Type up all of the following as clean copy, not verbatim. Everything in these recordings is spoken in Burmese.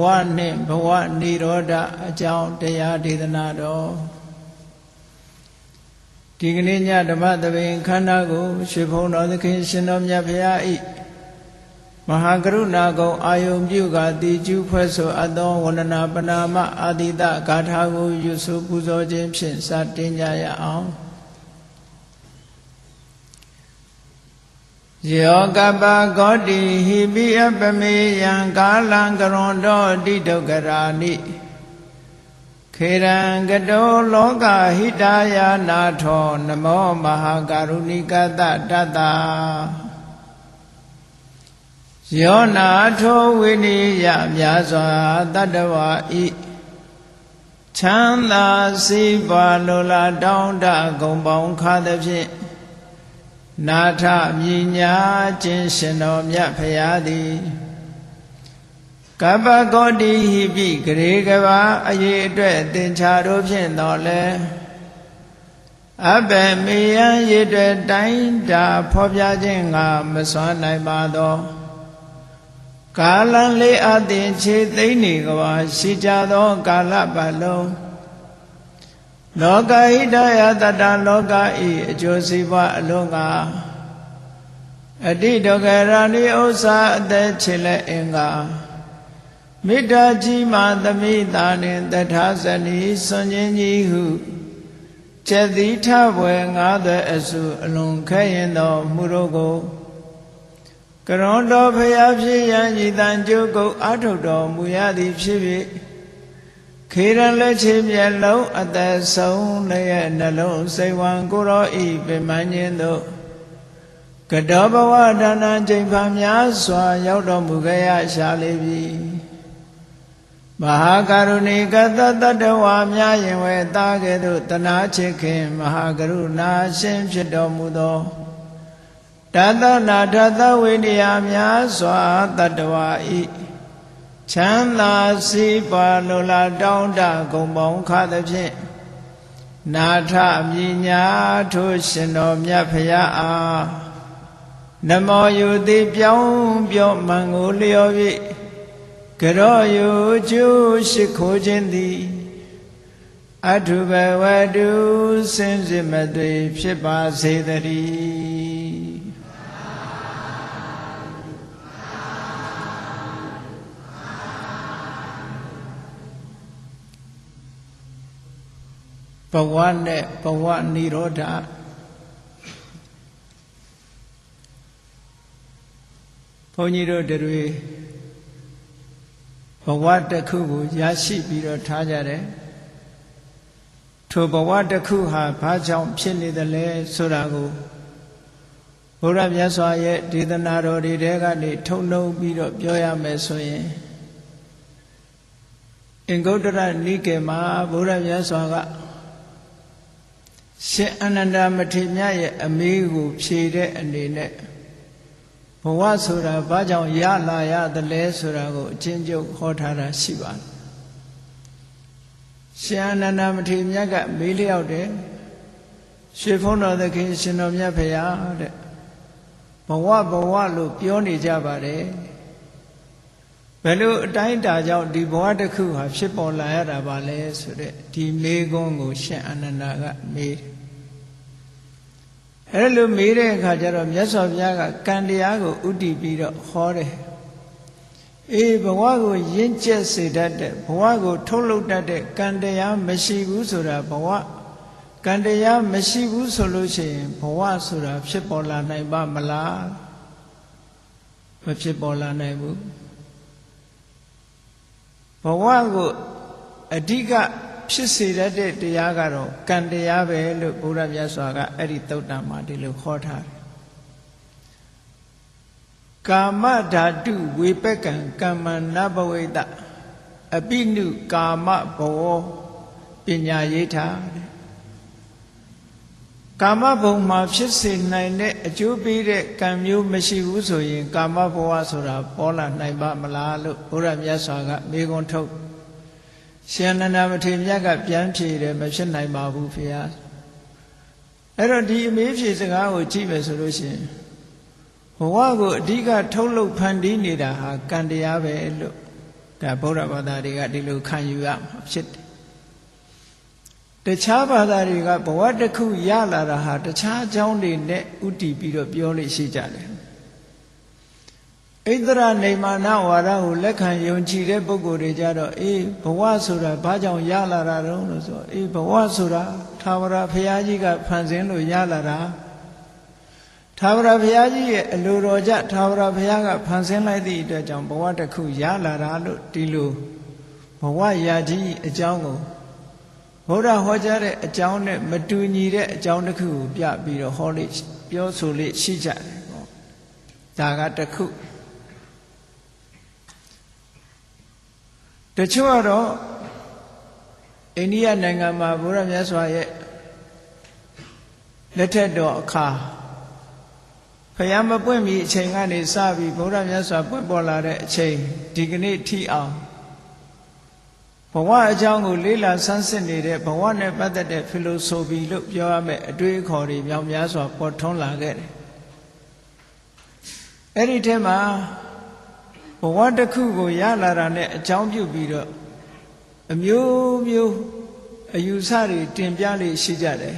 ဝနှင့်ဘဝနိရောဓအကြောင်းတရားဒေသနာတော်ဒီကနေ့ညဓမ္မသဘင်ခန္ဓာကိုရွှေဘုံတော်သခင်ရှင်တော်မြတ်ဖရာဤမဟာကရုဏာကုံအာယုံပြုကတိကျူဖွဲ့ဆိုအပ်သောဝန္ဒနာပနာမအာတိတဂါထာကိုရွတ်ဆိုပူဇော်ခြင်းဖြင့်စတင်ကြရအောင်ယောကပဂောတိဟိပိအပမေယံကာလံကရွန်တောတိဒုက္ခရာနိခေရံကတောလောကဟိတာယနာထောနမောမဟာကရုဏိကတတတယောနာထောဝိနိယမြာစွာတတဝါဤချမ်းသာစိပါလိုလားတောင်းတဂုံပေါင်းခါသဖြင့်နာထမြညာခြင်းရှင်တော်မြတ်ဖရာသည်ကပ္ပဂောတိဟိပိဂရေကဘာအရေးအတွက်သင်္ချာတို့ဖြင့်တော်လဲအဘယ်မေယံရည်အတွက်တိုင်းတာဖော်ပြခြင်းငါမစွမ်းနိုင်ပါသောကာလံလေးအသင်ခြေသိမ့်နေကဘာရှိကြသောကာလပတ်လုံးလောကဟိတယတတလောကဤအကျိုးစီးပွားအလုံးကအတိဒုက္ခရာနိဥစ္စာအသက်ချေလက်အင်္ဂါမေတ္တာကြီးမှသမိတာနှင့်တထာဇနီစွန်ခြင်းကြီးဟုကျက်သီထဘွယ်ငါးသွဲအစုအလွန်ခဲရင်သောမှုတို့ကိုကရွန်တော်ဖရာဖြစ်ရန်ဤတန်ကျုပ်ကိုအာထုတ်တော်မူရသည်ဖြစ်၍ခေရန်လက်ချေမျက်လုံးအသက်ဆုံးလည်းနှလုံးစိတ်ဝံကိုရောဤပင်မခြင်းတို့ကတောဘဝဒါနချိန်ဖန်များစွာရောက်တော်မူခဲ့ရရှာလေပြီမဟာကရုဏီကတတတဝါများရင်ဝဲသားကဲ့သို့တနာချစ်ခင်မဟာကရုဏာရှင်ဖြစ်တော်မူသောတသနာထသဝိနည်းများစွာတတဝါဤချမ်းသာစီပါလိုလားတောင်းတဂုံပေါင်းခါသဖြင့်နာထမြညာထိုရှင်တော်မြတ်ဖရာအားနမောယုတိပြောင်းပြောမှန်ကိုလျော်၍ကရောယုကျူရှိခိုးခြင်းသည်အထုဘဝတုစင်စစ်မသွေဖြစ်ပါစေတည်းဘဝနဲ့ဘဝနိရောဓဘုန်းကြီးတို့တွေဘဝတစ်ခုကိုရရှိပြီးတော့ထားကြတယ်ထိုဘဝတစ်ခုဟာဘာကြောင့်ဖြစ်နေသလဲဆိုတာကိုဘုရားမြတ်စွာရဲ့ဒေသနာတော်တွေထဲကနေထုံနှုံပြီးတော့ပြောရမယ်ဆိုရင်အင်္ဂုတ္တရနိကေမှာဘုရားမြတ်စွာကရှင်အနန္ဒမထေရမြတ်ရဲ့အမေးကိုဖြေတဲ့အနေနဲ့ဘဝဆိုတာဘာကြောင့်ရလာရသလဲဆိုတာကိုအချင်းချုပ်ဟောထားတာရှိပါတယ်ရှင်အနန္ဒမထေရမြတ်ကမေးလျောက်တယ်ရွှေဘုန်းတော်သခင်ရှင်တော်မြတ်ဖရာတဲ့ဘဝလို့ပြောနေကြပါတယ်ဘယ်လိုအတိုင်းတာကြောင့်ဒီဘဝတစ်ခုဟာဖြစ်ပေါ်လာရတာပါလဲဆိုတဲ့ဒီမေးခွန်းကိုရှင်အနန္ဒာကမေးတယ်အဲ့လိုမေးတဲ့အခါကျတော့မြတ်စွာဘုရားကကံတရားကိုဥတည်ပြီးတော့ဟောတယ်အေးဘဝကိုရင့်ကျက်စေတတ်တဲ့ဘဝကိုထုတ်လုပ်တတ်တဲ့ကံတရားမရှိဘူးဆိုတာဘဝကံတရားမရှိဘူးဆိုလို့ရှိရင်ဘဝဆိုတာဖြစ်ပေါ်လာနိုင်ပါမလားမဖြစ်ပေါ်လာနိုင်ဘူးဘဝကိုအဓိကဖြစ်စေတတ်တဲ့တရားကတော့ကံတရားပဲလို့ဘုရားမြတ်စွာကအဲ့ဒီသုတ်တံမှာဒီလိုဟောထားတယ်ကာမဓာတုဝေပကံကမ္မနဘဝိတအပိနုကာမဘောပညာရေးထားတဲ့ကာမဘုံမှာဖြစ်စေနိုင်တဲ့အကျိုးပေးတဲ့ကံမျိုးမရှိဘူးဆိုရင်ကာမဘဝဆိုတာပေါ်လာနိုင်ပါမလားလို့ဘုရားမြတ်စွာကမေးခွန်းထုတ်ရှင်အနန္ဒမထေရမြတ်ကပြန်ဖြေတယ်မဖြစ်နိုင်ပါဘူးဖေဟာအဲ့တော့ဒီအမေးဖြေစကားကိုကြည့်မယ်ဆိုလို့ရှိရင်ဘဝကိုအဓိကထုတ်လုပ်ဖန်တီးနေတာဟာကံတရားပဲလို့ ဒါဗုဒ္ဓဘာသာတွေကဒီလိုခံယူရမှာဖြစ်တယ်တခြားဘာသာတွေကဘဝတစ်ခုရလာတာဟာတခြားအကြောင်းတွေနဲ့ဥတည်ပြီးတော့ပြောလို့ရှိကြတယ်ဣန္ဒြနေမာနဝါဒကိုလက်ခံယုံကြည်တဲ့ပုဂ္ဂိုလ်တွေကြတော့ဘဝဆိုတာဘာကြောင့်ရလာတာတုံးလို့ဆိုဘဝဆိုတာထာဝရဘုရားကြီးကဖန်ဆင်းလို့ရလာတာထာဝရဘုရားကြီးရဲ့အလိုတော်ကြထာဝရဘုရားကဖန်ဆင်းလိုက်သည့်အတွက်ကြောင့်ဘဝတစ်ခုရလာတာလို့ဒီလိုဘဝရာကြီးအကြောင်းကိုဘုရားဟောကြားတဲ့အကြောင်းနဲ့မတူညီတဲ့အကြောင်းတစ်ခုကိုပြပြီးတော့ဟောလေးပြောဆိုလေးရှိကြတယ်ပေါ့ဒါကတစ်ခုတချို့ကတော့အိန္ဒိယနိုင်ငံမှာဘုရားမြတ်စွာရဲ့လက်ထက်တော်အခါဖယားမပွင့်မီအချိန်ကနေစပြီးဘုရားမြတ်စွာပွင့်ပေါ်လာတဲ့အချိန်ဒီကနေ့ထိအောင်ဘဝအကြောင်းကိုလေးလာဆန်းစစ်နေတဲ့ဘဝနဲ့ပတ်သက်တဲ့ philosophy လို့ပြောရမယ့်အတွေးအခေါ်တွေမြောက်များစွာပေါ်ထွန်းလာခဲ့တယ်အဲ့ဒီထဲမှာဘဝတစ်ခုကိုရလာတာနဲ့အကြောင်းပြုပြီးတော့အမျိုးမျိုးအယူဆတွေတင်ပြလေးရှိကြတယ်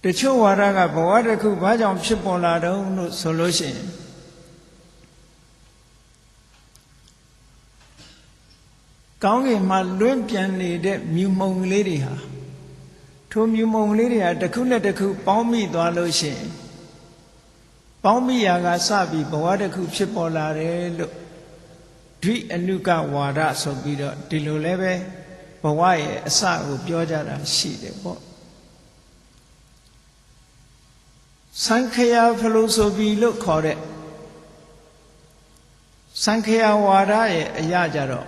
တချို့ဝါဒကဘဝတစ်ခုဘာကြောင့်ဖြစ်ပေါ်လာတုံးလို့ဆိုလို့ရှိရင်ကောင်းကင်မှာလွင့်ပြန်နေတဲ့မြူမုံကလေးတွေဟာထိုမြူမုံကလေးတွေဟာတစ်ခုနဲ့တစ်ခုပေါင်းမိသွားလို့ရှိရင်ပေါင်းမိရာကစပြီးဘဝတစ်ခုဖြစ်ပေါ်လာတယ်လို့ဒွိအနုကဝါဒဆိုပြီးတော့ဒီလိုလည်းပဲဘဝရဲ့အစကိုပြောကြတာရှိတယ်ပေါ့စံခယာဖလိုဆိုပြီးလို့ခေါ်တဲ့စံခယာဝါဒရဲ့အရာကြတော့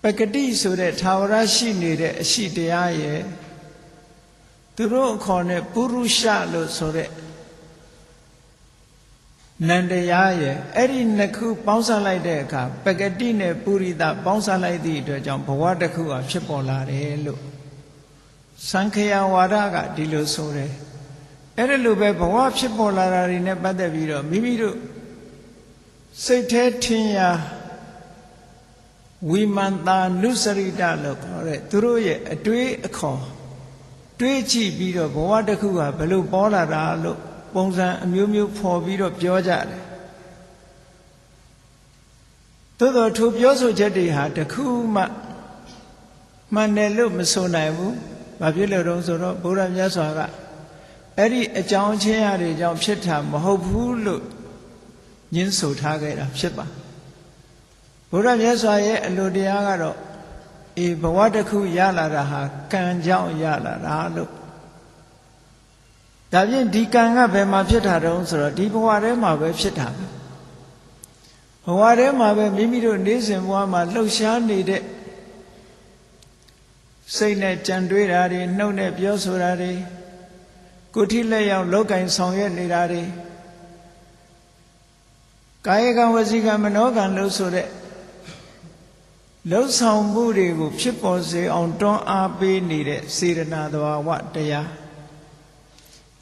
ပကတိဆိုတဲ့ထာဝရရှိနေတဲ့အရှိတရားရဲ့သူတို့အခေါ်နဲ့ပုရုရှလို့ဆိုတဲ့နန္တရားရဲ့အဲ့ဒီနှစ်ခုပေါင်းစပ်လိုက်တဲ့အခါပကတိနဲ့ပုရိသပေါင်းစပ်လိုက်သည့်အတွက်ကြောင့်ဘဝတစ်ခုဟာဖြစ်ပေါ်လာတယ်လို့စံခယာဝါဒကဒီလိုဆိုတယ်အဲ့ဒီလိုပဲဘဝဖြစ်ပေါ်လာတာတွေနဲ့ပတ်သက်ပြီးတော့မိမိတို့စိတ်แท้ထင်ရာဝိမန္တာနုစရိတလို့ခေါ်တဲ့သူတို့ရဲ့အတွေးအခေါ်တွေးကြည့်ပြီးတော့ဘဝတစ်ခုဟာဘယ်လိုပေါ်လာတာလို့ပုံစံအမျိုးမျိုးဖော်ပြီးတော့ပြောကြတယ်သို့တော်ထိုပြောဆိုချက်တွေဟာတခုမှမှန်တယ်လို့မဆိုနိုင်ဘူး။ဘာဖြစ်လို့တုံးဆိုတော့ဘုရားမြတ်စွာကအဲ့ဒီအကြောင်းချင်းရာတွေကြောင့်ဖြစ်တာမဟုတ်ဘူးလို့ညင်းဆိုထားခဲ့တာဖြစ်ပါဘုရားမြတ်စွာရဲ့အလိုတရားကတော့ဘဝတစ်ခုရလာတာဟာကံကြောင့်ရလာတာလို့ဒါဖြင့်ဒီကံကဘယ်မှာဖြစ်တာတုံးဆိုတော့ဒီဘဝထဲမှာပဲဖြစ်တာပဲဘဝထဲမှာပဲမိမိတို့နေ့စဉ်ဘဝမှာလှုပ်ရှားနေတဲ့စိတ်နဲ့ကြံတွေးတာတွေနှုတ်နဲ့ပြောဆိုတာတွေကိုယ်ထိလက်ရောက်လောက်ကင်ဆောင်ရွက်နေတာတွေကာယကံဝစီကံမနောကံလို့ဆိုတဲ့လှုပ်ဆောင်မှုတွေကိုဖြစ်ပေါ်စေအောင်တွန်းအားပေးနေတဲ့စေရနာသဘာဝတရား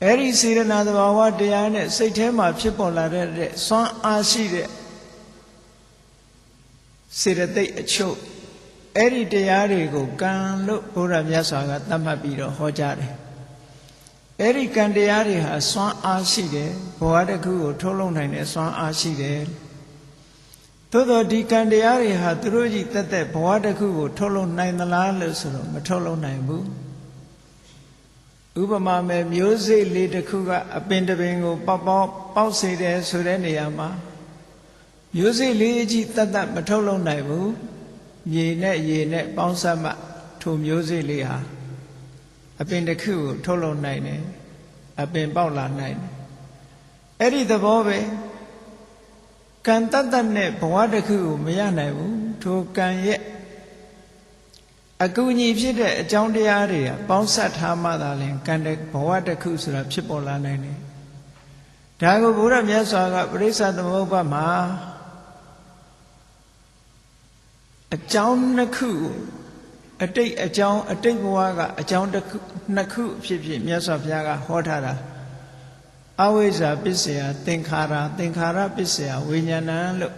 အဲ့ဒီစေရနာသဘာဝတရားနဲ့စိတ်ထဲမှာဖြစ်ပေါ်လာတဲ့စွမ်းအားရှိတဲ့စေရသိက်အချုပ်အဲ့ဒီတရားတွေကိုကံလို့ဘုရားမြတ်စွာကသတ်မှတ်ပြီးတော့ဟောကြားတယ်အဲ့ဒီကံတရားတွေဟာစွမ်းအားရှိတယ်ဘဝတစ်ခုကိုထုတ်လုပ်နိုင်တဲ့စွမ်းအားရှိတယ်သို့တော့ဒီကံတရားတွေဟာသူတို့ကြီးတက်တက်ဘဝတစ်ခုကိုထုတ်လုပ်နိုင်သလားလို့ဆိုတော့မထုတ်လုပ်နိုင်ဘူးဥပမာမဲ့မျိုးစေ့လေးတစ်ခုကအပင်တစ်ပင်ကိုပေါက်စေတယ်ဆိုတဲ့နေရာမှာမျိုးစေ့လေးကြီးတက်တက်မထုတ်လုပ်နိုင်ဘူးမြေနဲ့ရေနဲ့ပေါင်းစပ်မှထိုမျိုးစေ့လေးဟာအပင်တစ်ခုကိုထုတ်လုပ်နိုင်တယ်အပင်ပေါက်လာနိုင်တယ်အဲ့ဒီသဘောပဲကံတတ်နဲ့ဘဝတစ်ခုကိုမရနိုင်ဘူးထိုကံရဲ့အကူအညီဖြစ်တဲ့အကြောင်းတရားတွေကပေါင်းစပ်ထားမှသာလျှင်ကံတဲ့ဘဝတစ်ခုဆိုတာဖြစ်ပေါ်လာနိုင်တယ်ဒါကိုဘုရားမြတ်စွာကပရိစ္ဆသမုပ္ပါမှာအကြောင်းနှစ်ခုအတိတ်အကြောင်းအတိတ်ဘဝကအကြောင်းတစ်ခုနှစ်ခုဖြစ်ဖြစ်မြတ်စွာဘုရားကဟောထားတာ အဝိဇ္ဇာပစ္စယသင်္ခါရသင်္ခါရပစ္စယဝိညာဏလို့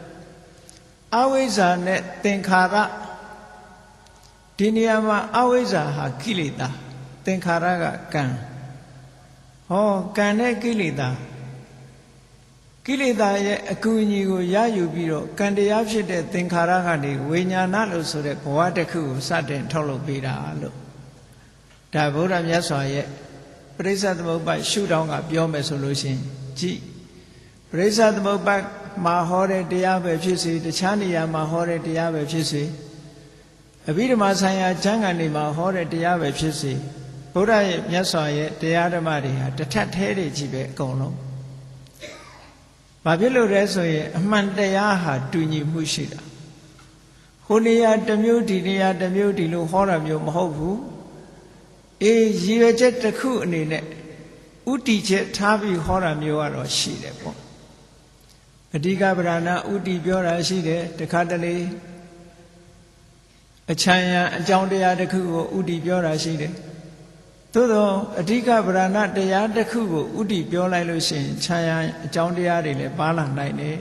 အဝိဇ္ဇာနဲ့သင်္ခါရဒီနေရာမှာအဝိဇ္ဇာဟာကိလေသာသင်္ခါရကကံဟောကံနဲ့ကိလေသာရဲ့အကူအညီကိုရယူပြီးတော့ကံတရားဖြစ်တဲ့သင်္ခါရကနေဝိညာဏလို့ဆိုတဲ့ဘဝတစ်ခုကိုစတင်ထုတ်လုပ်ပေးတာလို့ဒါဗုဒ္ဓမြတ်စွာရဲ့ပရိစ္ဆေသမုပ္ပါရှုထောင့်ကပြောမယ်ဆိုလို့ရှိရင်ကြည်ပရိစ္ဆေသမုပ္ပါမှာဟောတဲ့တရားပဲဖြစ်စေတခြားနေရာမှာဟောတဲ့တရားပဲဖြစ်စေအဘိဓမ္မာဆိုင်ရာကျမ်းဂန်တွေမှာဟောတဲ့တရားပဲဖြစ်စေဗုဒ္ဓရဲ့မြတ်စွာရဲ့တရားဓမ္မတွေဟာတစ်ထပ်သေးတွေကြီးပဲအကုန်လုံးဘာဖြစ်လို့လဲဆိုရင်အမှန်တရားဟာတူညီမှုရှိတာဟိုနေရာတစ်မျိုးဒီနေရာတစ်မျိုးဒီလိုဟောတာမျိုးမဟုတ်ဘူးရည်ရွယ်ချက်တစ်ခုအနေနဲ့ဥတီချက်ထားပြီးဟောတာမျိုးကတော့ရှိတယ်ပေါ့အဓိကဗရဏဥတီပြောတာရှိတယ်တခါတလေအချမ်းရံအကြောင်းတရားတစ်ခုကိုဥတီပြောတာရှိတယ်သို့သောအဓိကဗရဏတရားတစ်ခုကိုဥတီပြောလိုက်လို့ရှိရင်ချမ်းရံအကြောင်းတရားတွေလည်းပါလာနိုင်တယ်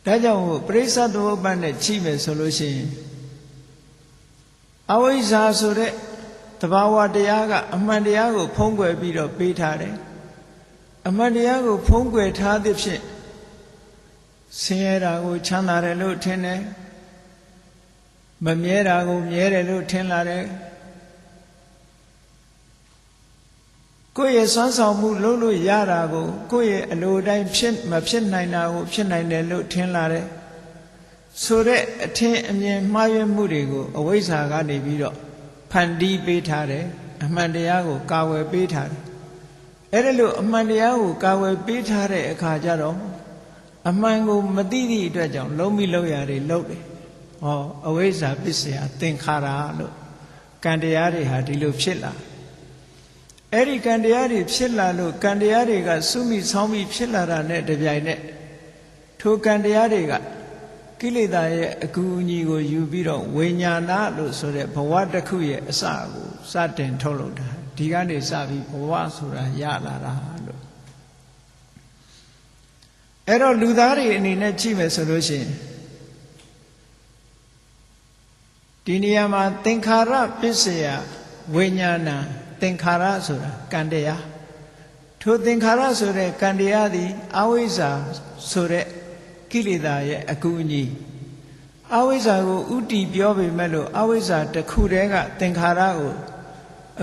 ဒါကြောင့်ပရိစ္ဆေသမုပ္ပါနဲ့ကြည့်မယ်ဆိုလို့ရှိရင်အဝိဇ္ဇာဆိုတဲ့တဘာဝတရားကအမှန်တရားကိုဖုံးကွယ်ပြီးတော့ပေးထားတယ်အမှန်တရားကိုဖုံးကွယ်ထားသဖြင့်ဆင်းရဲတာကိုချမ်းသာတယ်လို့ထင်တယ်မမြဲတာကိုမြဲတယ်လို့ထင်လာတယ်ကိုယ့်ရဲ့စွမ်းဆောင်မှုလုပ်လို့ရတာကိုကိုယ့်ရဲ့အလိုတိုင်းမဖြစ်နိုင်တာကိုဖြစ်နိုင်တယ်လို့ထင်လာတယ်ဆိုတဲ့အထင်အမြင်မှားယွင်းမှုတွေကိုအဝိဇ္ဇာကနေပြီးတော့ဖန်တီးပေးထားတယ်အမှန်တရားကိုကာဝယ်ပေးထားတယ်အဲ့ဒါလို့အမှန်တရားကိုကာဝယ်ပေးထားတဲ့အခါကျတော့အမှန်ကိုမသိသည့်အတွက်ကြောင့်လုံးမိလို့ရတယ်လို့တယ်ဟောအဝိဇ္ဇာပစ္စယသင်္ခါရလို့ကံတရားတွေဟာဒီလိုဖြစ်လာအဲ့ဒီကံတရားတွေဖြစ်လာလို့ကံတရားတွေကစုမိဆောင်းမိဖြစ်လာတာနဲ့တပြိုင်နက်ထိုကံတရားတွေကကိလေသာရဲ့အကူအညီကိုယူပြီးတော့ဝိညာဏလို့ဆိုတဲ့ဘဝတစ်ခုရဲ့အစကိုစတင်ထုတ်လုပ်တာဒီကနေစပြီးဘဝဆိုတာရလာတာလို့အဲ့တော့လူသားတွေအနေနဲ့ကြည့်မယ်ဆိုလို့ရှိရင်ဒီနေရာမှာသင်္ခါရပစ္စယဝိညာဏသင်္ခါရဆိုတာကံတရားထိုသင်္ခါရဆိုတဲ့ကံတရားသည်အဝိဇ္ဇာဆိုတဲ့ကိလေသာရဲ့အကူအညီအဝိဇ္ဇာကိုဥတီပြောပေမဲ့လို့အဝိဇ္ဇာတစ်ခုတည်းကသင်္ခါရကို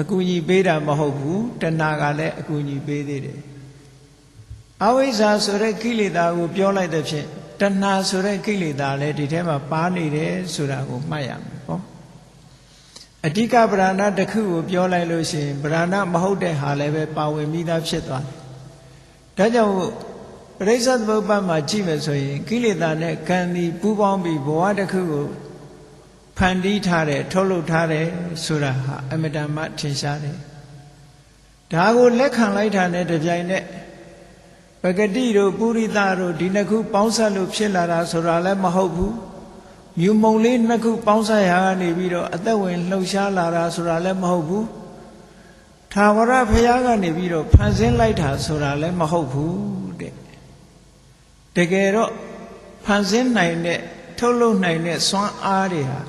အကူအညီပေးတာမဟုတ်ဘူးတဏှာကလည်းအကူအညီပေးသေးတယ်အဝိဇ္ဇာဆိုတဲ့ကိလေသာကိုပြောလိုက်တဲ့ဖြင့်တဏှာဆိုတဲ့ကိလေသာလည်းဒီထဲမှာပါနေတယ်ဆိုတာကိုမှတ်ရမယ်ပေါ့အဓိကဗရဏတစ်ခုကိုပြောလိုက်လို့ရှိရင်ဗရဏမဟုတ်တဲ့ဟာလည်းပဲပါဝင်ပြီးသားဖြစ်သွားတယ်ဒါကြောင့်ပရိစ္ဆေသမုပ္ပါမှာကြည့်မယ်ဆိုရင်ကိလေသာနဲ့ကံဒီပူးပေါင်းပြီးဘဝတစ်ခုကိုဖန်တီးထားတယ်ထုတ်လုပ်ထားတယ်ဆိုတာဟာအမတန်မှထင်ရှားတယ်ဒါကိုလက်ခံလိုက်တာနဲ့တပြိုင်နက်ပဂတိတို့ပုရိသတို့ဒီနှစ်ခုပေါင်းစပ်လို့ဖြစ်လာတာဆိုတာလည်းမဟုတ်ဘူးမြူမုံလေးနှစ်ခုပေါင်းစပ်ရာကနေပြီးတော့အသက်ဝင်လှုပ်ရှားလာတာဆိုတာလည်းမဟုတ်ဘူးထာဝရဘုရားကနေပြီးတော့ဖန်ဆင်းလိုက်တာဆိုတာလည်းမဟုတ်ဘူးတဲ့တကယ်တော့ဖန်ဆင်းနိုင်တဲ့ထုတ်လုပ်နိုင်တဲ့စွမ်းအားတွေဟာ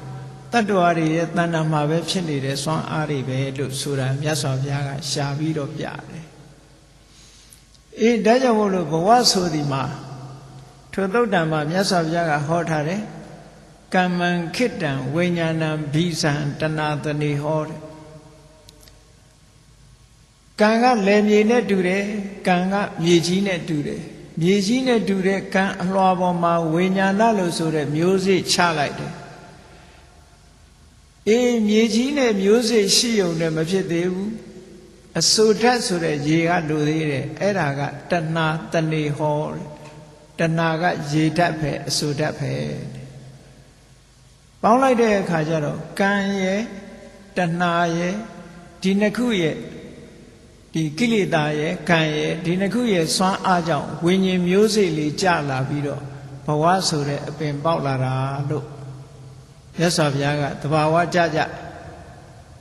တတ္တဝါတွေရဲ့တဏ္ဍာမှာပဲဖြစ်နေတဲ့စွမ်းအားတွေပဲလို့ဆိုတာမြတ်စွာဘုရားကရှာပြီးတော့ပြတယ်ဒါကြောင့်မို့လို့ဘဝဆိုဒီမှာထိုသုတ်တံမှာမြတ်စွာဘုရားကဟောထားတယ်ကမ္မံခိတံဝိညာဏံဘိဇံတဏတနေဟောတဲ့ကံကလယ်မြေနဲ့တူတယ်ကံကမြေကြီးနဲ့တူတယ်မြေကြီးနဲ့တူတဲ့ကံအလွှာပေါ်မှာဝိညာဏလို့ဆိုတဲ့မျိုးစေ့ချလိုက်တယ်မြေကြီးနဲ့မျိုးစေ့ရှိုံနဲ့မဖြစ်သေးဘူးအဆိုဓာတ်ဆိုတဲ့ရေကလိုသေးတယ်အဲ့ဒါကတဏတနေဟောတဏကရေဓာတ်ပဲအဆိုဓာတ်ပဲပေါင်းလိုက်တဲ့အခါကျတော့ကံရဲ့တဏရဲ့ဒီနှစ်ခုရဲ့ဒီကိလေသာရဲ့ကံရဲ့ဒီနှစ်ခုရဲ့စွမ်းအားကြောင့်ဝိညာဉ်မျိုးစေ့လေးကျလာပြီးတော့ဘဝဆိုတဲ့အပင်ပေါက်လာတာလို့မြတ်စွာဘုရားကတဘာဝကြကြ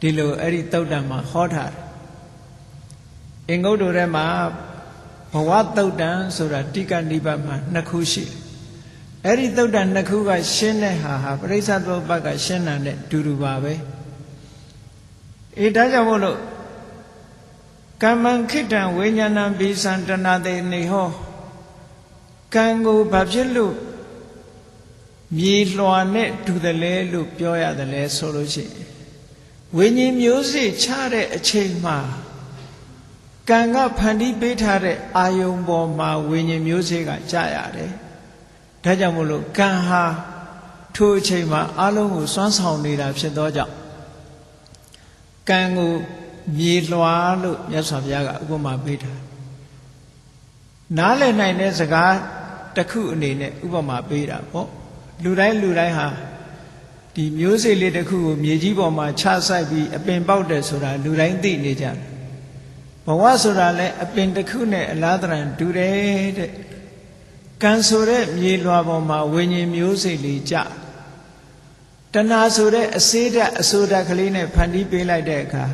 ဒီလိုအဲ့ဒီသုတ်တံမှာဟောထားတယ်အင်္ဂုတ္တထဲမှာ ဘဝတုတ်တံဆိုတာတိကနိဗ္ဗာန်မှာနှစ်ခုရှိတယ်အဲ့ဒီတုတ်တံနှစ်ခုကရှင်းတဲ့ဟာပရိစ္ဆသမုပ္ပါဒ်ကရှင်းတာနဲ့တူတူပါပဲဒါကြောင့်မို့လို့ကမ္မံခိတံဝိညာဏံဘိသံတဏတေနေဟောကံကိုဘာဖြစ်လို့မြေလွှာနဲ့တူတယ်လဲလို့ပြောရတယ်လဲဆိုလို့ရှိရင်ဝိညာဉ်မျိုးစေ့ချတဲ့အချိန်မှာကံကဖန်တီးပေးထားတဲ့အာယုံပေါ်မှာဝိညာဉ်မျိုးစေ့ကကြာရတယ်ဒါကြောင့်မို့လို့ကံဟာထိုအချိန်မှာအလုံးကိုစွမ်းဆောင်နေတာဖြစ်သောကြောင့်ကံကိုမြေလွှာလို့မြတ်စွာဘုရားကဥပမာပေးထားနားလည်နိုင်တဲ့စကားတစ်ခုအနေနဲ့ဥပမာပေးတာပေါ့လူတိုင်းဟာဒီမျိုးစေ့လေးတစ်ခုကိုမြေကြီးပေါ်မှာချဆိုင်ပြီးအပင်ပေါက်တယ်ဆိုတာလူတိုင်းသိနေကြတယ်ဘဝဆိုတာလည်းအပင်တစ်ခုနဲ့အလားတန်တူတယ်တဲ့ကံဆိုတဲ့မြေလွှာပေါ်မှာဝိညာဉ်မျိုးစေ့လေးကြတဏှာဆိုတဲ့အစေးဓာတ်အဆိုးဓာတ်ကလေးနဲ့ဖန်တီးပေးလိုက်တဲ့အခါ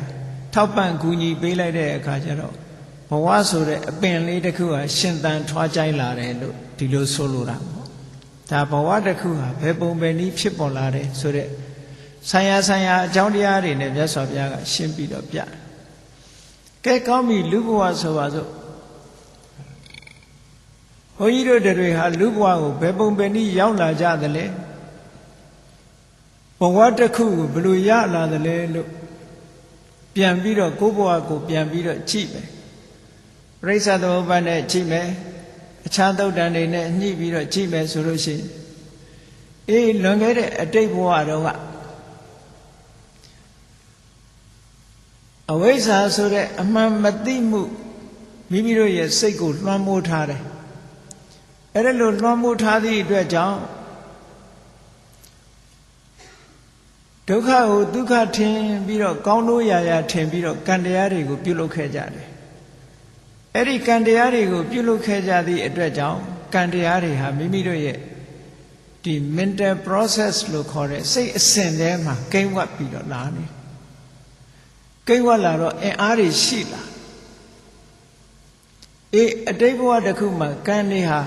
ထောက်ပံ့ကူညီပေးလိုက်တဲ့အခါကျတော့ဘဝဆိုတဲ့အပင်လေးတစ်ခုဟာရှင်သန်ထွားကြိုင်းလာတယ်လို့ဒီလိုဆိုလိုတာပေါ့ဒါဘဝတစ်ခုဟာဘယ်ပုံပဲနည်းဖြစ်ပေါ်လာတယ်ဆိုတဲ့ဆိုင်ရာအကြောင်းတရားတွေနဲ့မြတ်စွာဘုရားကရှင်းပြီးတော့ပြတယ်ကဲကောင်းပြီလူဘဝဆိုပါစို့ဘုန်းကြီးတို့တွေဟာလူဘဝကိုဘယ်ပုံပဲနည်းရောက်လာကြသလဲဘဝတစ်ခုကိုဘယ်လိုရလာသလဲလို့ပြန်ပြီးတော့ကိုယ့်ဘဝကိုပြန်ပြီးတော့ကြည့်မယ်ပရိစ္ဆသမုပ္ပါဒ်နဲ့ကြည့်မယ်အခြားသုတ်တန်တွေနဲ့ညှိပြီးတော့ကြည့်မယ်ဆိုလို့ရှိရင်လွန်ခဲ့တဲ့အတိတ်ဘဝတုန်းကအဝိဇ္ဇာဆိုတဲ့အမှန်မသိမှုမိမိတို့ရဲ့စိတ်ကိုလွှမ်းမိုးထားတယ်အဲ့ဒါလိုလွှမ်းမိုးထားသည့်အတွက်ကြောင့်ဒုက္ခကိုဒုက္ခထင်ပြီးတော့ကောင်းလို့ရာထင်ပြီးတော့ကံတရားတွေကိုပြုလုပ်ခဲ့ကြတယ်အဲ့ဒီကံတရားတွေကိုပြုလုပ်ခဲ့ကြသည့်အတွက်ကြောင့်ကံတရားတွေဟာမိမိတို့ရဲ့ဒီ mental process လို့ခေါ်တဲ့စိတ်အစဉ်ထဲမှာကိန်းဝတ်ပြီးတော့လာနေကိန်းဝတ်လာတော့အင်အားတွေရှိလာအတိတ်ဘဝတစ်ခုမှာကံတွေဟာ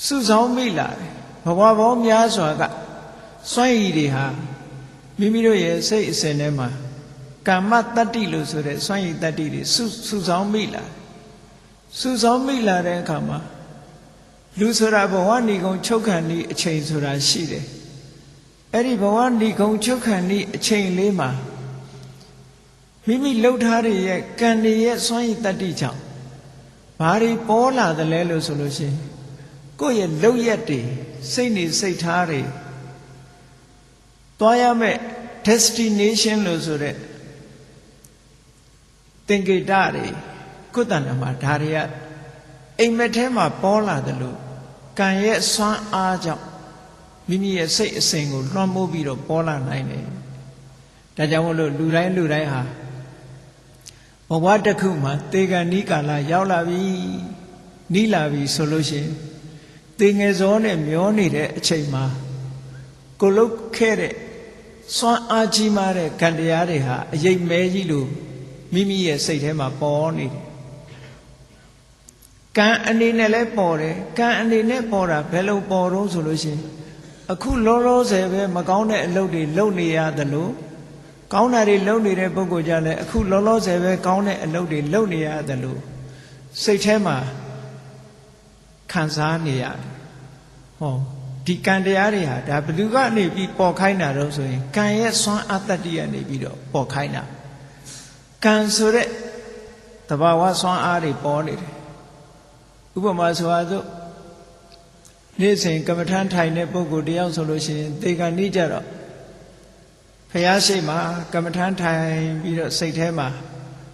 စုဆောင်မိလာတယ်ဘဝပေါင်းများစွာကစွန့်ရည်တွေဟာမိမိတို့ရဲ့စိတ်အစဉ်ထဲမှာကာမတတ္တိလို့ဆိုတဲ့စွန့်ရည်တတ္တိတွေစုဆောင်မိလာတဲ့အခါမှာလူဆိုတာဘဝဏီကုံချုပ်ခံဤအချိန်ဆိုတာရှိတယ်အဲ့ဒီဘဝဏီကုံချုပ်ခံဤအချိန်လေးမှာမိမိလှုပ်ထားတဲ့ရဲ့ကံတွေရဲ့စွန့်ရည်တတ္တိကြောင့်ဘာတွေပေါ်လာသလဲလို့ဆိုလို့ရှိရင်ကိုယ့်ရဲ့လှုပ်ရက်တွေစိတ်နေစိတ်ထားတွေသွားရမယ့် destination လို့ဆိုတဲ့သင်္ကေတတွေကိုယ်တဏ္ဍာမှာဒါတွေကအိမ်မက်ထဲမှာပေါ်လာတယ်လို့ကံရဲ့စွမ်းအားကြောင့်မိမိရဲ့စိတ်အစဉ်ကိုလွှမ်းမိုးပြီးတော့ပေါ်လာနိုင်တယ်ဒါကြောင့်မို့လို့လူတိုင်းဟာဘဝတစ်ခုမှာသေကံဤကာလရောက်လာပြီနီးလာပြီဆိုလို့ရှိရင်သေငယ်စောနဲ့မျောနေတဲ့အချိန်မှာကိုလုတ်ခဲ့တဲ့စွမ်းအားကြီးမားတဲ့ကံတရားတွေဟာအရေးမဲကြီးလို့မိမိရဲ့စိတ်ထဲမှာပေါ်နေတယ်ကံအနေနဲ့လည်းပေါ်တယ်ကံအနေနဲ့ပေါ်တာဘယ်လိုပေါ်တော့ဆိုလို့ရှိရင်အခုလောလောဆယ်ပဲမကောင်းတဲ့အလုပ်တွေလုပ်နေရသလိုကောင်းတာတွေလုပ်နေတဲ့ပုဂ္ဂိုလ်ကြလည်းအခုလောလောဆယ်ပဲကောင်းတဲ့အလုပ်တွေလုပ်နေရသလိုစိတ်ထဲမှာခံစားနေရတယ်ဟောဒီကံတရားတွေဟာဒါဘယ်သူကနေပြီးပေါ်ခိုင်းတာတော့ဆိုရင်ကံရဲ့စွမ်းအားတတ္တိကနေပြီးတော့ပေါ်ခိုင်းတာကံဆိုတဲ့တဘာဝစွမ်းအားတွေပေါ်နေတယ်ဥပမာဆိုပါစို့နေ့စဉ်ကမ္မထမ်းထိုင်တဲ့ပုဂ္ဂိုလ်တယောက်ဆိုလို့ရှိရင်သေကံဤကြတော့ဖျားရှိမှကမ္မထမ်းထိုင်ပြီးတော့စိတ်ထဲမှာ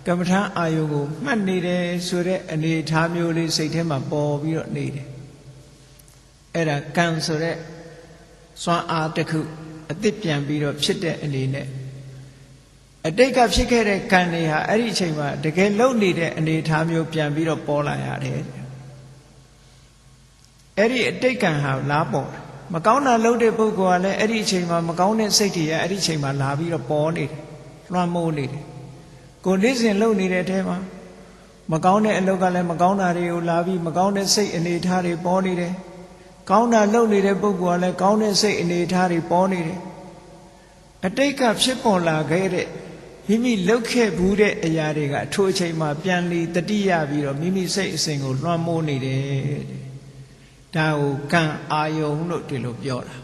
ကမ္မထမ်းအာယုကိုမှတ်နေတယ်ဆိုတဲ့အနေအထားမျိုးလေးစိတ်ထဲမှာပေါ်ပြီးတော့နေတယ်အဲ့ဒါကံဆိုတဲ့စွမ်းအားတစ်ခုအသစ်ပြန်ပြီးတော့ဖြစ်တဲ့အနေနဲ့အတိတ်ကဖြစ်ခဲ့တဲ့ကံတွေဟာအဲ့ဒီအချိန်မှာတကယ်လုံနေတဲ့အနေအထားမျိုးပြန်ပြီးတော့ပေါ်လာရတယ်အဲ့ဒီအတိတ်ကံဟာလားပေါ်တယ်မကောင်းတာလုပ်တဲ့ပုဂ္ဂိုလ်ကလည်းအဲ့ဒီအချိန်မှာမကောင်းတဲ့စိတ်တွေအဲ့ဒီအချိန်မှာလာပြီးတော့ပေါ်နေတယ်လွှမ်းမိုးနေတယ်ကိုယ်နေ့စဉ်လုပ်နေတဲ့အထဲမှာ မကောင်းတဲ့အလုပ်ကလည်းမကောင်းတာတွေကိုလာပြီးမကောင်းတဲ့စိတ်အနေထားတွေပေါ်နေတယ်ကောင်းတာလုပ်နေတဲ့ပုဂ္ဂိုလ်ကလည်းကောင်းတဲ့စိတ်အနေထားတွေပေါ်နေတယ်အတိတ်ကဖြစ်ပေါ်လာခဲ့တဲ့မိမိလုပ်ခဲ့ဘူးတဲ့အရာတွေကအထိုအချိန်မှာပြန်လီတတိယပြီးတော့မိမိစိတ်အစဉ်ကိုလွှမ်းမိုးနေတယ်ဒါကိုကံအာယုံလို့ဒီလိုပြောတာ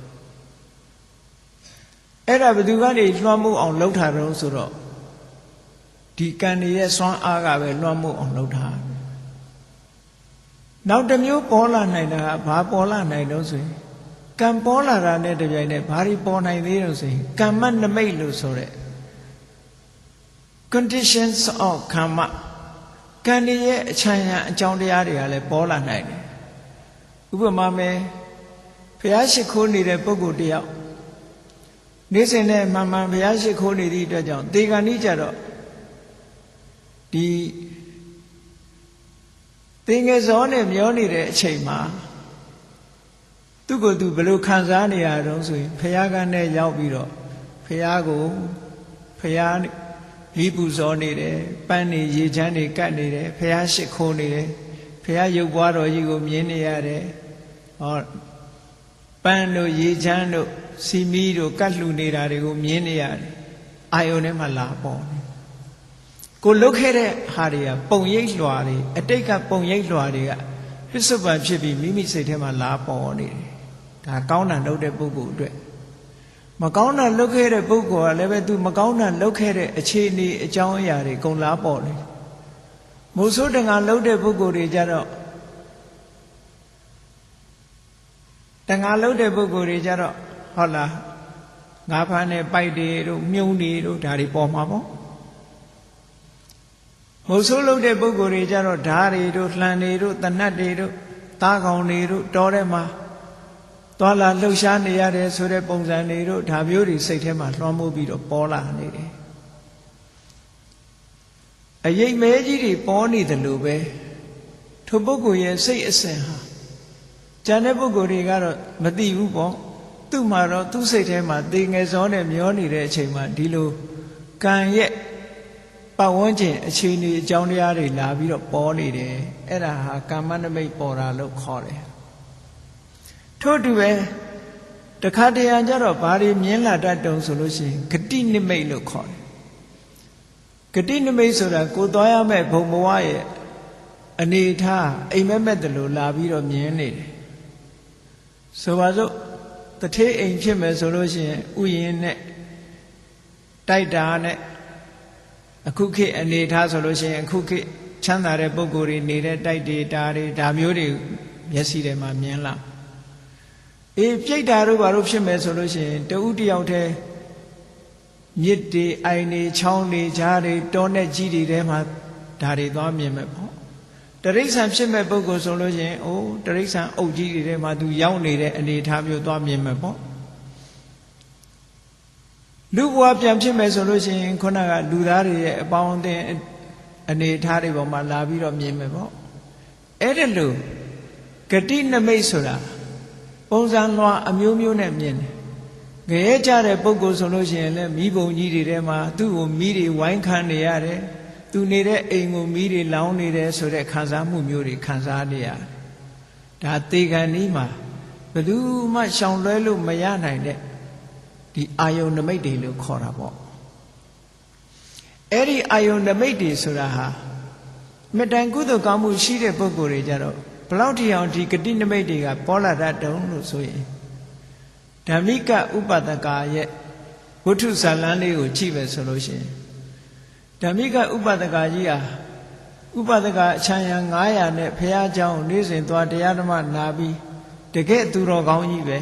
အဲ့ဒါဘယ်သူကနေလွှမ်းမိုးအောင်လုပ်ထားတော့ဆိုတော့ဒီကံရဲ့စွမ်းအားကပဲလွှမ်းမိုးအောင်လုပ်ထားနောက်တစ်မျိုးပေါ်လာနိုင်တာကဘာပေါ်လာနိုင်တော့ဆိုရင်ကံပေါ်လာတာနဲ့တပြိုင်နက်ဘာတွေပေါ်နိုင်သေးတော့ဆိုရင်ကမ္မနမိတ်လို့ဆိုတဲ့ conditions of karma ကံရဲ့အချမ်းရအကြောင်းတရားတွေကလည်းပေါ်လာနိုင်တယ်ဥပမာမယ်ဘုရားရှိခိုးနေတဲ့ပုဂ္ဂိုလ်တယောက်နေ့စဉ်နဲ့မှန်မှန်ဘုရားရှိခိုးနေသည့်အတွက်ကြောင့်တေဂန်ဤကြတော့ဒီသင်္ကေဇောနဲ့မျောနေတဲ့အချိန်မှာသူ့ကိုယ်သူဘယ်လိုခံစားနေရတော့ဆိုရင်ဘုရားကနဲ့ရောက်ပြီးတော့ဘုရားကိုဘုရားဤပူဇော်နေတယ်ပန်းနေရေချမ်းတွေကတ်နေတယ်ဘုရားရှိခိုးနေတယ်ဘုရားရုပ်ပွားတော်ကြီးကိုမြင်နေရတယ်ဟောပန်းတို့ရေချမ်းတို့စီမီတို့ကတ်လှူနေတာတွေကိုမြင်နေရတယ်အာယုန်ထဲမှာလာပေါ်နေကိုလုတ်ခဲ့တဲ့ဟာတွေကပုံရိပ်လွှာတွေအတိတ်ကပုံရိပ်လွှာတွေကပစ္စုပန်ဖြစ်ပြီးမိမိစိတ်ထဲမှာလာပေါ်နေတယ်ဒါကောင်းတာလုပ်တဲ့ပုဂ္ဂိုလ်အတွက်မကောင်းတာလုပ်ခဲ့တဲ့ပုဂ္ဂိုလ်ကလည်းပဲသူမကောင်းတာလုပ်ခဲ့တဲ့အခြေအနေအကြောင်းအရာတွေကုန်လာပေါ်နေမိုးဆိုးတငါလုပ်တဲ့ပုဂ္ဂိုလ်တွေကြတော့တငါလုပ်တဲ့ပုဂ္ဂိုလ်တွေကြတော့ဟုတ်လားငါးဖမ်းတဲ့ပိုက်တွေတို့မြုံတွေတို့ဒါတွေပေါ်မှာပေါ့မိုးဆိုးလုပ်တဲ့ပုဂ္ဂိုလ်တွေကြတော့ဓားတွေတို့လှံတွေတို့တနတ်တွေတို့သားကောင်တွေတို့တောထဲမှာသွားလာလှုပ်ရှားနေရတယ်ဆိုတဲ့ပုံစံတွေတို့ဒါမျိုးတွေစိတ်ထဲမှာလွှမ်းမိုးပြီးတော့ပေါ်လာနေတယ်အယိတ်မဲကြီးတွေပေါ်နေတယ်လို့ပဲထိုပုဂ္ဂိုလ်ရဲ့စိတ်အစဉ်ဟာကျန်တဲ့ပုဂ္ဂိုလ်တွေကတော့မသိဘူးပေါ့သူ့မှာတော့သူ့စိတ်ထဲမှာသေငယ်စောနဲ့မျောနေတဲ့အချိန်မှာဒီလိုကံရဲ့ပတ်ဝန်းကျင်အခြေအနေအကြောင်းတရားတွေလာပြီးတော့ပေါ်နေတယ်အဲ့ဒါဟာကာမနမိတ်ပေါ်တာလို့ခေါ်တယ်ထို့တူပဲတခါတရံကျတော့ဘာတွေမြင်လာတတ်တုံဆိုလို့ရှိရင်ဂတိနိမိတ်လို့ခေါ်တယ်ဂတိနိမိတ်ဆိုတာကိုသွားရမဲ့ဘုံဘဝရဲ့အနေထားအိမ်မက်မက်တလို့လာပြီးတော့မြင်နေတယ်ဆိုပါစို့တထေးအိမ်ဖြစ်မယ်ဆိုလို့ရှိရင်ဥယျာဉ်နဲ့တိုက်တာနဲ့အခုခေတ်အနေထားဆိုလို့ရှိရင်အခုခေတ်ချမ်းသာတဲ့ပုဂ္ဂိုလ်တွေနေတဲ့တိုက်တွေတာတွေဒါမျိုးတွေမျက်စိထဲမှာမြင်လာအေးပြိတ္တာတို့ဘာလို့ဖြစ်မယ်ဆိုလို့ရှိရင်တဦးတယောက်တည်းမြစ်တွေအိုင်တွေချောင်းတွေကြားတွေတောနဲ့ကြီးတွေထဲမှာဒါတွေသွားမြင်မယ်ပေါ့တရိစ္ဆာန်ဖြစ်မဲ့ပုဂ္ဂိုလ်ဆိုလို့ရှိရင်အိုးတရိစ္ဆာန်အုပ်ကြီးတွေထဲမှာသူရောက်နေတဲ့အနေအထားမျိုးသွားမြင်မယ်ပေါ့လူဘဝပြန်ဖြစ်မယ်ဆိုလို့ရှိရင်ခုနကလူသားတွေရဲ့အပေါင်းအသင်းအနေအထားတွေပေါ်မှာလာပြီးတော့မြင်မယ်ပေါ့အဲ့ဒါလို့ဂတိနမိတ်ဆိုတာပုံစံလွှာအမျိုးမျိုးနဲ့မြင်တယ်ငရဲကြတဲ့ပုဂ္ဂိုလ်ဆိုလို့ရှိရင်လည်းမိဘုံကြီးတွေထဲမှာသူ့ကိုမိတွေဝိုင်းခံနေရတယ်သူနေတဲ့အိမ်ကိုမိတွေလောင်းနေတယ်ဆိုတဲ့ခံစားမှုမျိုးတွေခံစားနေရတယ်ဒါသေကံဤမှာဘယ်သူမှရှောင်လွဲလို့မရနိုင်တဲ့ဒီအာယုန်နမိတ်တွေလို့ခေါ်တာပေါ့အဲ့ဒီအာယုန်နမိတ်တွေဆိုတာဟာမေတ္တန်ကုသိုလ်ကောင်းမှုရှိတဲ့ပုဂ္ဂိုလ်တွေကြတော့ဘလောက်ထီအောင်ဒီဂတိနမိတ်တွေကပေါ်လာတတ်တုံးလို့ဆိုရင်ဓမ္မိကဥပဒကာရဲ့ဝဋ္ထုဇာလန်းလေးကိုကြည့်ပဲဆိုလို့ရှိရင်ဓမ္မိကဥပဒကာကြီးဟာဥပဒကာအချမ်းရံ900နဲ့ဘုရားကျောင်းနေ့စဉ်သွားတရားဓမ္မနာပြီးတကယ်သူတော်ကောင်းကြီးပဲ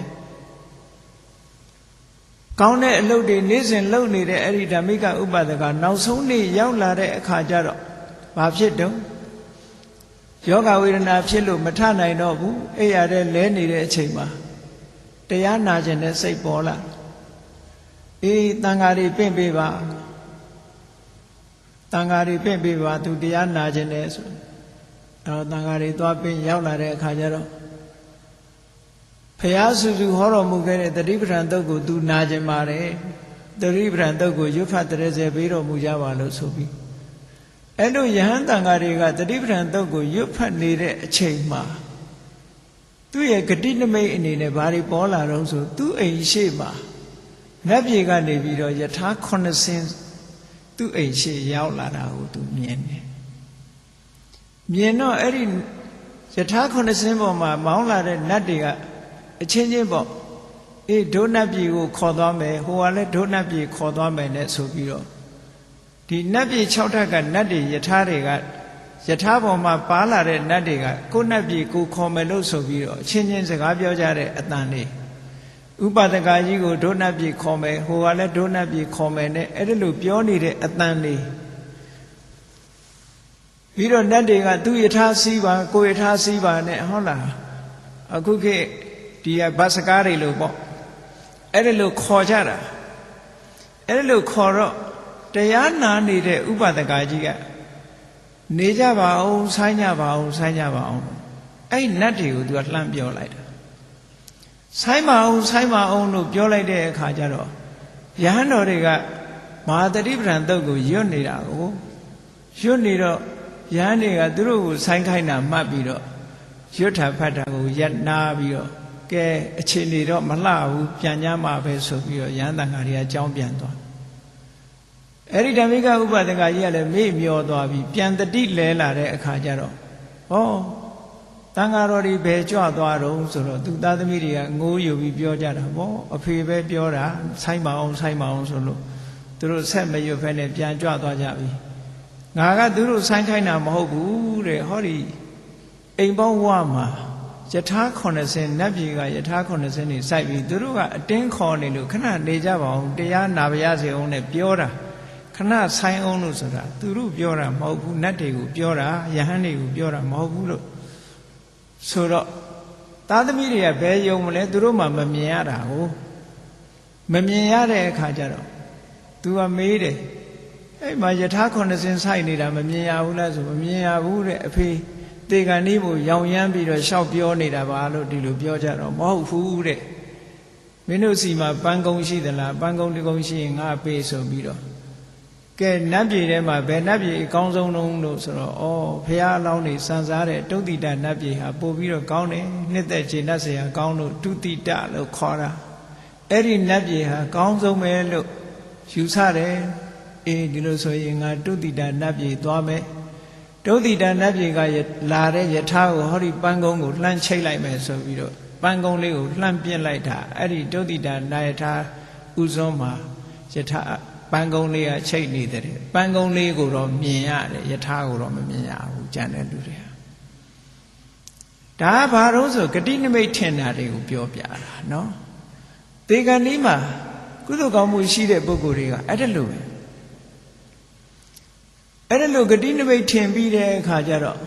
ကောင်းတဲ့အလုပ်တွေနေ့စဉ်လုပ်နေတဲ့အဲ့ဒီဓမ္မိကဥပဒကာနောက်ဆုံးနေ့ရောက်လာတဲ့အခါကျတော့ဘာဖြစ်တုံးယောဂဝေဒနာဖြစ်လို့မထနိုင်တော့ဘူးအဲ့ရတဲ့လဲနေတဲ့အချိန်မှာတရားနာခြင်းနဲ့စိတ်ပေါ်လာအေးတန်ဃာတွေပင့်ပေးပါတန်ဃာတွေပင့်ပေးပါသူတရားနာခြင်းနဲ့ဆိုတော့တန်ဃာတွေသွားပင့်ရောက်လာတဲ့အခါကျတော့ဘုရားစုစုဟောတော်မူခဲ့တဲ့တတိပဋ္ဌာန်တုတ်ကိုသူနာခြင်းပါတယ်တတိပဋ္ဌာန်တုတ်ကိုရွတ်ဖတ်တရစေပေးတော်မူကြပါလို့ဆိုပြီး အဲ့လိုယဟန်တန်ဃာတွေကတတိပဌာန်တုတ်ကိုရွတ်ဖတ်နေတဲ့အချိန်မှာသူ့ရဲ့ဂတိနမိတ်အနေနဲ့ဘာတွေပေါ်လာတော့ဆိုသူ့အိမ်ရှိမှာနတ်ပြည်ကနေပြီးတော့ယထာ9ဆင်းသူ့အိမ်ရှိရောက်လာတာကိုသူမြင်တယ်မြင်တော့အဲ့ဒီယထာ9ဆင်းပေါ်မှာမောင်းလာတဲ့နတ်တွေကအချင်းချင်းပေါ့အေးဒုနတ်ပြည်ကိုခေါ်သွားမယ်ဟိုကလည်းဒုနတ်ပြည်ခေါ်သွားမယ်နဲ့ဆိုပြီးတော့ဒီနတ်ပြည်6ထပ်ကနတ်တွေယထာတွေကယထာပေါ်မှာပါလာတဲ့နတ်တွေကကိုနတ်ပြည်ကိုခေါ်မယ်လို့ဆိုပြီးတော့အချင်းချင်းစကားပြောကြတဲ့အတန်လေးဥပဒကာကြီးကိုဒုနတ်ပြည်ခေါ်မယ်ဟိုကလည်းဒုနတ်ပြည်ခေါ်မယ်နဲ့အဲ့ဒါလိုပြောနေတဲ့အတန်လေးပြီးတော့နတ်တွေကသူယထာစီးပါကိုယထာစီးပါနဲ့ဟုတ်လားအခုခေတ်ဒီကဘတ်စကားတွေလို့ပေါ့အဲ့ဒါလိုခေါ်ကြတာအဲ့ဒါလိုခေါ်တော့တရားနာနေတဲ့ဥပဒကာကြီးကနေကြပါအောင်ဆိုင်းကြပါအောင်ဆိုင်းကြပါအောင်အဲ့နတ်တွေကိုသူကလှမ်းပြောလိုက်တာဆိုင်းပါအောင်ဆိုင်းပါအောင်လို့ပြောလိုက်တဲ့အခါကျတော့ယဟန်တော်တွေကမဟာတတိပဌာန်တုတ်ကိုရွတ်နေတာကိုရွတ်နေတော့ယဟန်တွေကသူတို့ကိုဆိုင်းခိုင်းတာမှတ်ပြီးတော့ရွတ်တာဖတ်တာကိုရပ်နာပြီးတော့ကဲအခြေအနေတော့မလှဘူးပြန်ကြမှာပဲဆိုပြီးတော့ယဟန်တန်ဃာတွေကအကြောင်းပြန်သွားအဲ့ဒီဓမ္မိကဥပဒကကြီးကလည်းမေ့မျောသွားပြီးပြန်တတိလဲလာတဲ့အခါကျတော့ဟောတန်ဃာတော်တွေဘယ်ကြွသွားတော့ဆိုတော့သူသားသမီးတွေကငိုးယူပြီးပြောကြတာဗောအဖေပဲပြောတာဆိုင်ပါအောင်ဆိုလို့သူတို့ဆက်မရွတ်ဖက်နဲ့ပြန်ကြွသွားကြပြီငါကသူတို့ဆိုင်ခိုင်းတာမဟုတ်ဘူးတဲ့ဟောဒီအိမ်ပေါင်းဝမှာယထာ90နတ်ပြည်ကယထာ90နေစိုက်ပြီးသူတို့ကအတင်းခေါ်နေလို့ခဏနေကြပါအောင်တရားနာပါရစေအောင်နဲ့ပြောတာခဏဆိုင်အောင်လို့ဆိုတာသူတို့ပြောတာမဟုတ်ဘူးနတ်တွေကိုပြောတာယဟန်တွေကိုပြောတာမဟုတ်ဘူးလို့ဆိုတော့သားသမီးတွေကဘယ်ယုံမလဲသူတို့မှမမြင်ရတာကိုမမြင်ရတဲ့အခါကျတော့သူကမေးတယ်အဲ့မှာယထာ9ဆင်းဆိုင်နေတာမမြင်ရဘူးလားဆိုမမြင်ရဘူးတဲ့အဖေတေကန်ဤကိုရောင်ရမ်းပြီးတော့ရှောက်ပြောနေတာပါလို့ဒီလိုပြောကြတော့မဟုတ်ဘူးတဲ့မင်းတို့စီမှာပန်းကုန်းရှိသလားပန်းကုန်းတကုန်းရှိရင်ငါပေးဆိုပြီးတော့ကဲနတ်ပြည်ထဲမှာဘယ်နတ်ပြည်အကောင်းဆုံးလုံးလို့ဆိုတော့ဩဘုရားအလောင်းနေစံစားတဲ့တုတ်တိတနတ်ပြည်ဟာပို့ပြီးတော့ကောင်းတယ်နှစ်သက်ခြေနတ်ဆရာကောင်းလို့တုတိတလို့ခေါ်တာအဲ့ဒီနတ်ပြည်ဟာကောင်းဆုံးပဲလို့ယူဆတယ်အေးဒီလိုဆိုရင်ငါတုတိတနတ်ပြည်သွားမယ်တုတိတနတ်ပြည်ကလာတဲ့ယထာကိုဟောဒီပန်းကုန်းကိုလှမ်းချိတ်လိုက်မယ်ဆိုပြီးတော့ပန်းကုန်းလေးကိုလှမ်းပြစ်လိုက်တာအဲ့ဒီတုတိတနာယထာဥစွန်းမှာယထာပန်းကုန်းလေးကချိတ်နေတဲ့ပန်းကုန်းလေးကိုတော့မြင်ရတယ်ယထာကိုတော့မမြင်ရဘူးကြံတဲ့လူတွေဒါကဘာလို့ဆိုဂတိနမိတ်ထင်တာတွေကိုပြောပြတာနော်တေကံဒီမှာကုသိုလ်ကောင်းမှုရှိတဲ့ပုဂ္ဂိုလ်တွေကအဲ့ဒါလိုပဲအဲ့ဒါလိုဂတိနမိတ်ထင်ပြီးတဲ့အခါကျတော့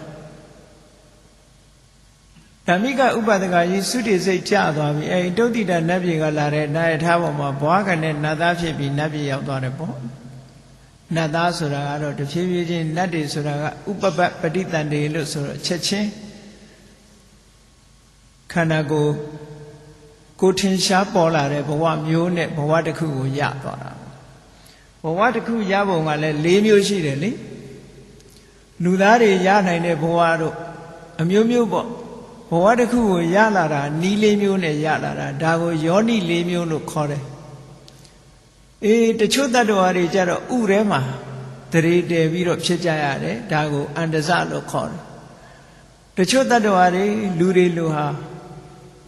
ဓမ္မိကဥပဒကကြီးသုတိစိတ်ကျသွားပြီအဲ့တုတ်တိတနတ်ပြည်ကလာတဲ့နာယထာပေါ်မှာဘွားကနဲ့နတ်သားဖြစ်ပြီးနတ်ပြည်ရောက်သွားတယ်ပေါ့နတ်သားဆိုတာကတော့တဖြည်းဖြည်းချင်းနတ်တွေဆိုတာကဥပပပဋိတန်တေလို့ဆိုတော့ချက်ချင်းခန္ဓာကိုထင်ရှားပေါ်လာတဲ့ဘဝမျိုးနဲ့ဘဝတစ်ခုကိုရသွားတာဘဝတစ်ခုရပုံကလည်း၄မျိုးရှိတယ်လေလူသားတွေရနိုင်တဲ့ဘဝတို့အမျိုးမျိုးပေါ့ဘဝတစ်ခုကိုရလာတာနီး၄မျိုးနဲ့ရလာတာဒါကိုယောနိ၄မျိုးလို့ခေါ်တယ်အေးတချို့တ attva တွေကြတော့ဥထဲမှာတရေတည်ပြီးတော့ဖြစ်ကြရတယ်ဒါကိုအန္တဇလို့ခေါ်တယ်တချို့တ attva တွေလူတွေလူဟာ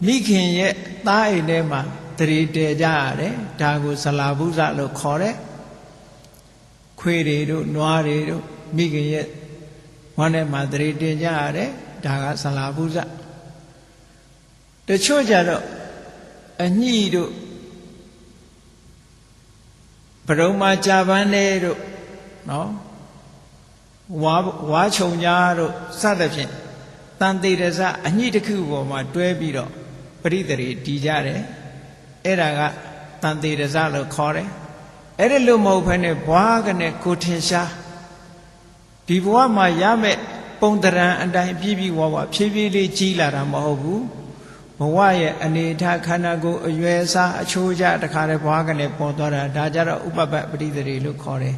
မိခင်ရဲ့သားအိမ်ထဲမှာတရေတည်ကြရတယ်ဒါကိုဇလာဘုဇလို့ခေါ်တယ်ခွေးတွေတို့နွားတွေတို့မိခင်ရဲ့ဝမ်းထဲမှာတရေတင်ကြရတယ်ဒါကဇလာဘုဇတချို့ကြတော့အညှိတို့ဗရုံမာကြာပန်းတွေတို့နော်ဝါချုံကြားတို့စသဖြင့်တန်တေရဇအညှိတစ်ခုပေါ်မှာတွဲပြီးတော့ပရိသေရီတည်ကြတယ်အဲ့ဒါကတန်တေရဇလို့ခေါ်တယ်အဲ့ဒါလို့မဟုတ်ဘဲနဲ့ဘွားကနဲ့ကိုထင်ရှားဒီဘဝမှာရမဲ့ပုံတရံအတိုင်းပြည့်ပြည့်ဝဝဖြည်းဖြည်းလေးကြီးလာတာမဟုတ်ဘူးဘဝရဲ့အနေထားခန္ဓာကိုယ်အရွယ်အစားအချိုးကျတခါတည်းဘွားကနဲ့ပေါ်သွားတာဒါကြတော့ဥပပပဋိသေရီလို့ခေါ်တယ်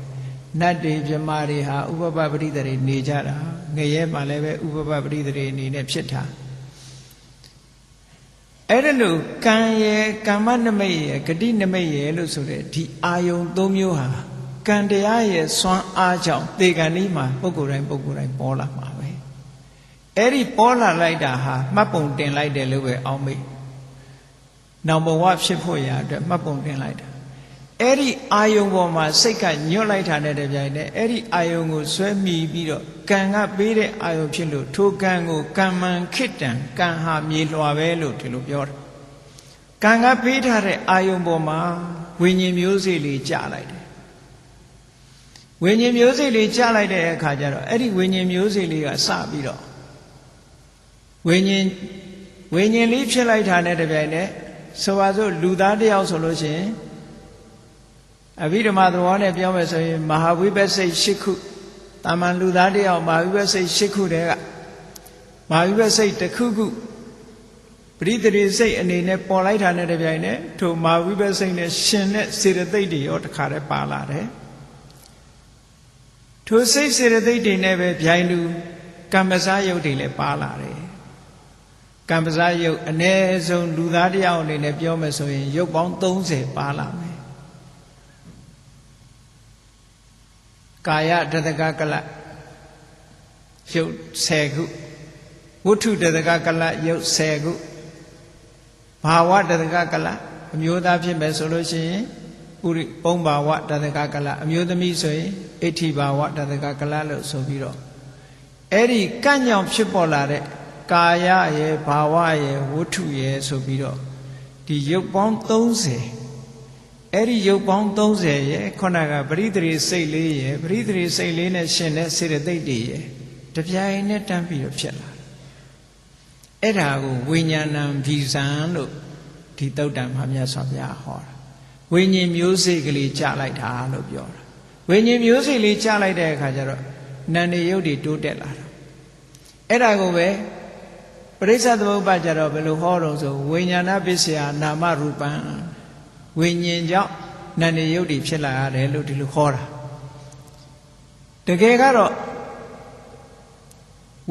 နတ်တွေပြမာတွေဟာဥပပပရိသေတွေနေကြတာငရဲမှာလည်းပဲဥပပပရိသေတွေအနေနဲ့ဖြစ်တာအဲ့ဒါလို့ကံရဲ့ကမ္မနမိတ်ရဲ့ဂတိနမိတ်ရဲ့လို့ဆိုတဲ့ဒီအာယုံ၃မျိုးဟာကံတရားရဲ့စွမ်းအားကြောင့်သေကံလေးမှာပုဂ္ဂိုလ်တိုင်းပေါ်လာမှာပဲအဲ့ဒီပေါ်လာလိုက်တာဟာမှတ်ပုံတင်လိုက်တယ်လို့ပဲအောင်းမိတ်နောင်ဘဝဖြစ်ဖို့ရာအတွက်မှတ်ပုံတင်လိုက်တာအဲ့ဒီအာယုံပေါ်မှာစိတ်ကညွတ်လိုက်တာနဲ့တပြိုင်တည်းအဲ့ဒီအာယုံကိုဆွဲမိပြီးတော့ကံကပေးတဲ့အာယုံဖြစ်လို့ထိုကံကိုကံမှန်ခိတ္တံကံဟာမြေလွှာပဲလို့ဒီလိုပြောတာကံကပေးထားတဲ့အာယုံပေါ်မှာဝိညာဉ်မျိုးစေ့လေးကြာလိုက်တယ်ဝိညာဉ်မျိုးစေ့လေးကြာလိုက်တဲ့အခါကျတော့အဲ့ဒီဝိညာဉ်မျိုးစေ့လေးကစပြီးတော့ဝိညာဉ်လေးဖြစ်လိုက်တာနဲ့တပြိုင်တည်းဆိုပါစို့လူသားတယောက်ဆိုလို့ရှိရင်အဘိဓမ္မာသဘောနဲ့ပြောမယ်ဆိုရင်မဟာဝိပဿိတ်၈ခုတာမန်လူသားတယောက်မဟာဝိပဿိတ်၈ခုတည်းကမဟာဝိပဿိတ်တစ်ခုခုပရိသေစိတ်အနေနဲ့ပေါ်လိုက်တာနဲ့တပြိုင်တည်းထိုမဟာဝိပဿိတ်နဲ့ရှင်တဲ့စေတသိက်တွေရောတခါတည်းပါလာတယ်ထိုစိတ်စေတသိက်တွေနဲ့ပဲဗျိုင်းလူကမ္မဇာယုတ်တွေလည်းပါလာတယ်ကမ္မဇာယုတ်အ ਨੇ ဆုံးလူသားတယောက်အနေနဲ့ပြောမယ်ဆိုရင်ယုတ်ပေါင်း30ပါလာမယ်ကာယတတကကလယုတ်10ခုဝဋ္ထုတတကကလယုတ်10ခုဘာဝတတကကလအမျိုးသားဖြစ်မယ်ဆိုလို့ရှိရင်ပုရိပုံဘာဝတတကကလအမျိုးသမီးဆိုရင်အဋ္ဌိဘာဝတတကကလလို့ဆိုပြီးတော့အဲ့ဒီကန့်ညောင်ဖြစ်ပေါ်လာတဲ့ကာယရဲ့ဘာဝရဲ့ဝဋ္ထုရဲ့ဆိုပြီးတော့ဒီယုတ်ပေါင်း30အဲ့ဒီယုတ်ပေါင်း30ရဲ့ခုနကပရိသေစိတ်လေးရဲ့ပရိသေစိတ်လေးနဲ့ရှင်တဲ့စေတသိက်တွေရဲ့တပြိုင်နဲ့တန်းပြီးတော့ဖြစ်လာအဲ့ဒါကိုဝိညာဏံဗီဇံလို့ဒီသုတ်တံမှာမြတ်စွာဘုရားဟောတာဝိညာဉ်မျိုးစေ့ကလေးကြားလိုက်တာလို့ပြောတာဝိညာဉ်မျိုးစေ့လေးကြားလိုက်တဲ့အခါကျတော့နန္ဒီယုတ်တွေတိုးတက်လာတာအဲ့ဒါကိုပဲပရိစ္ဆသမုပ္ပါကြတော့ဘယ်လိုဟောတော့ဆိုဝိညာဏပစ္စယနာမရူပံဝိညာဉ်ကြောင့်နန္ဒီယုတ်တွေဖြစ်လာရတယ်လို့ဒီလိုခေါ်တာတကယ်ကတော့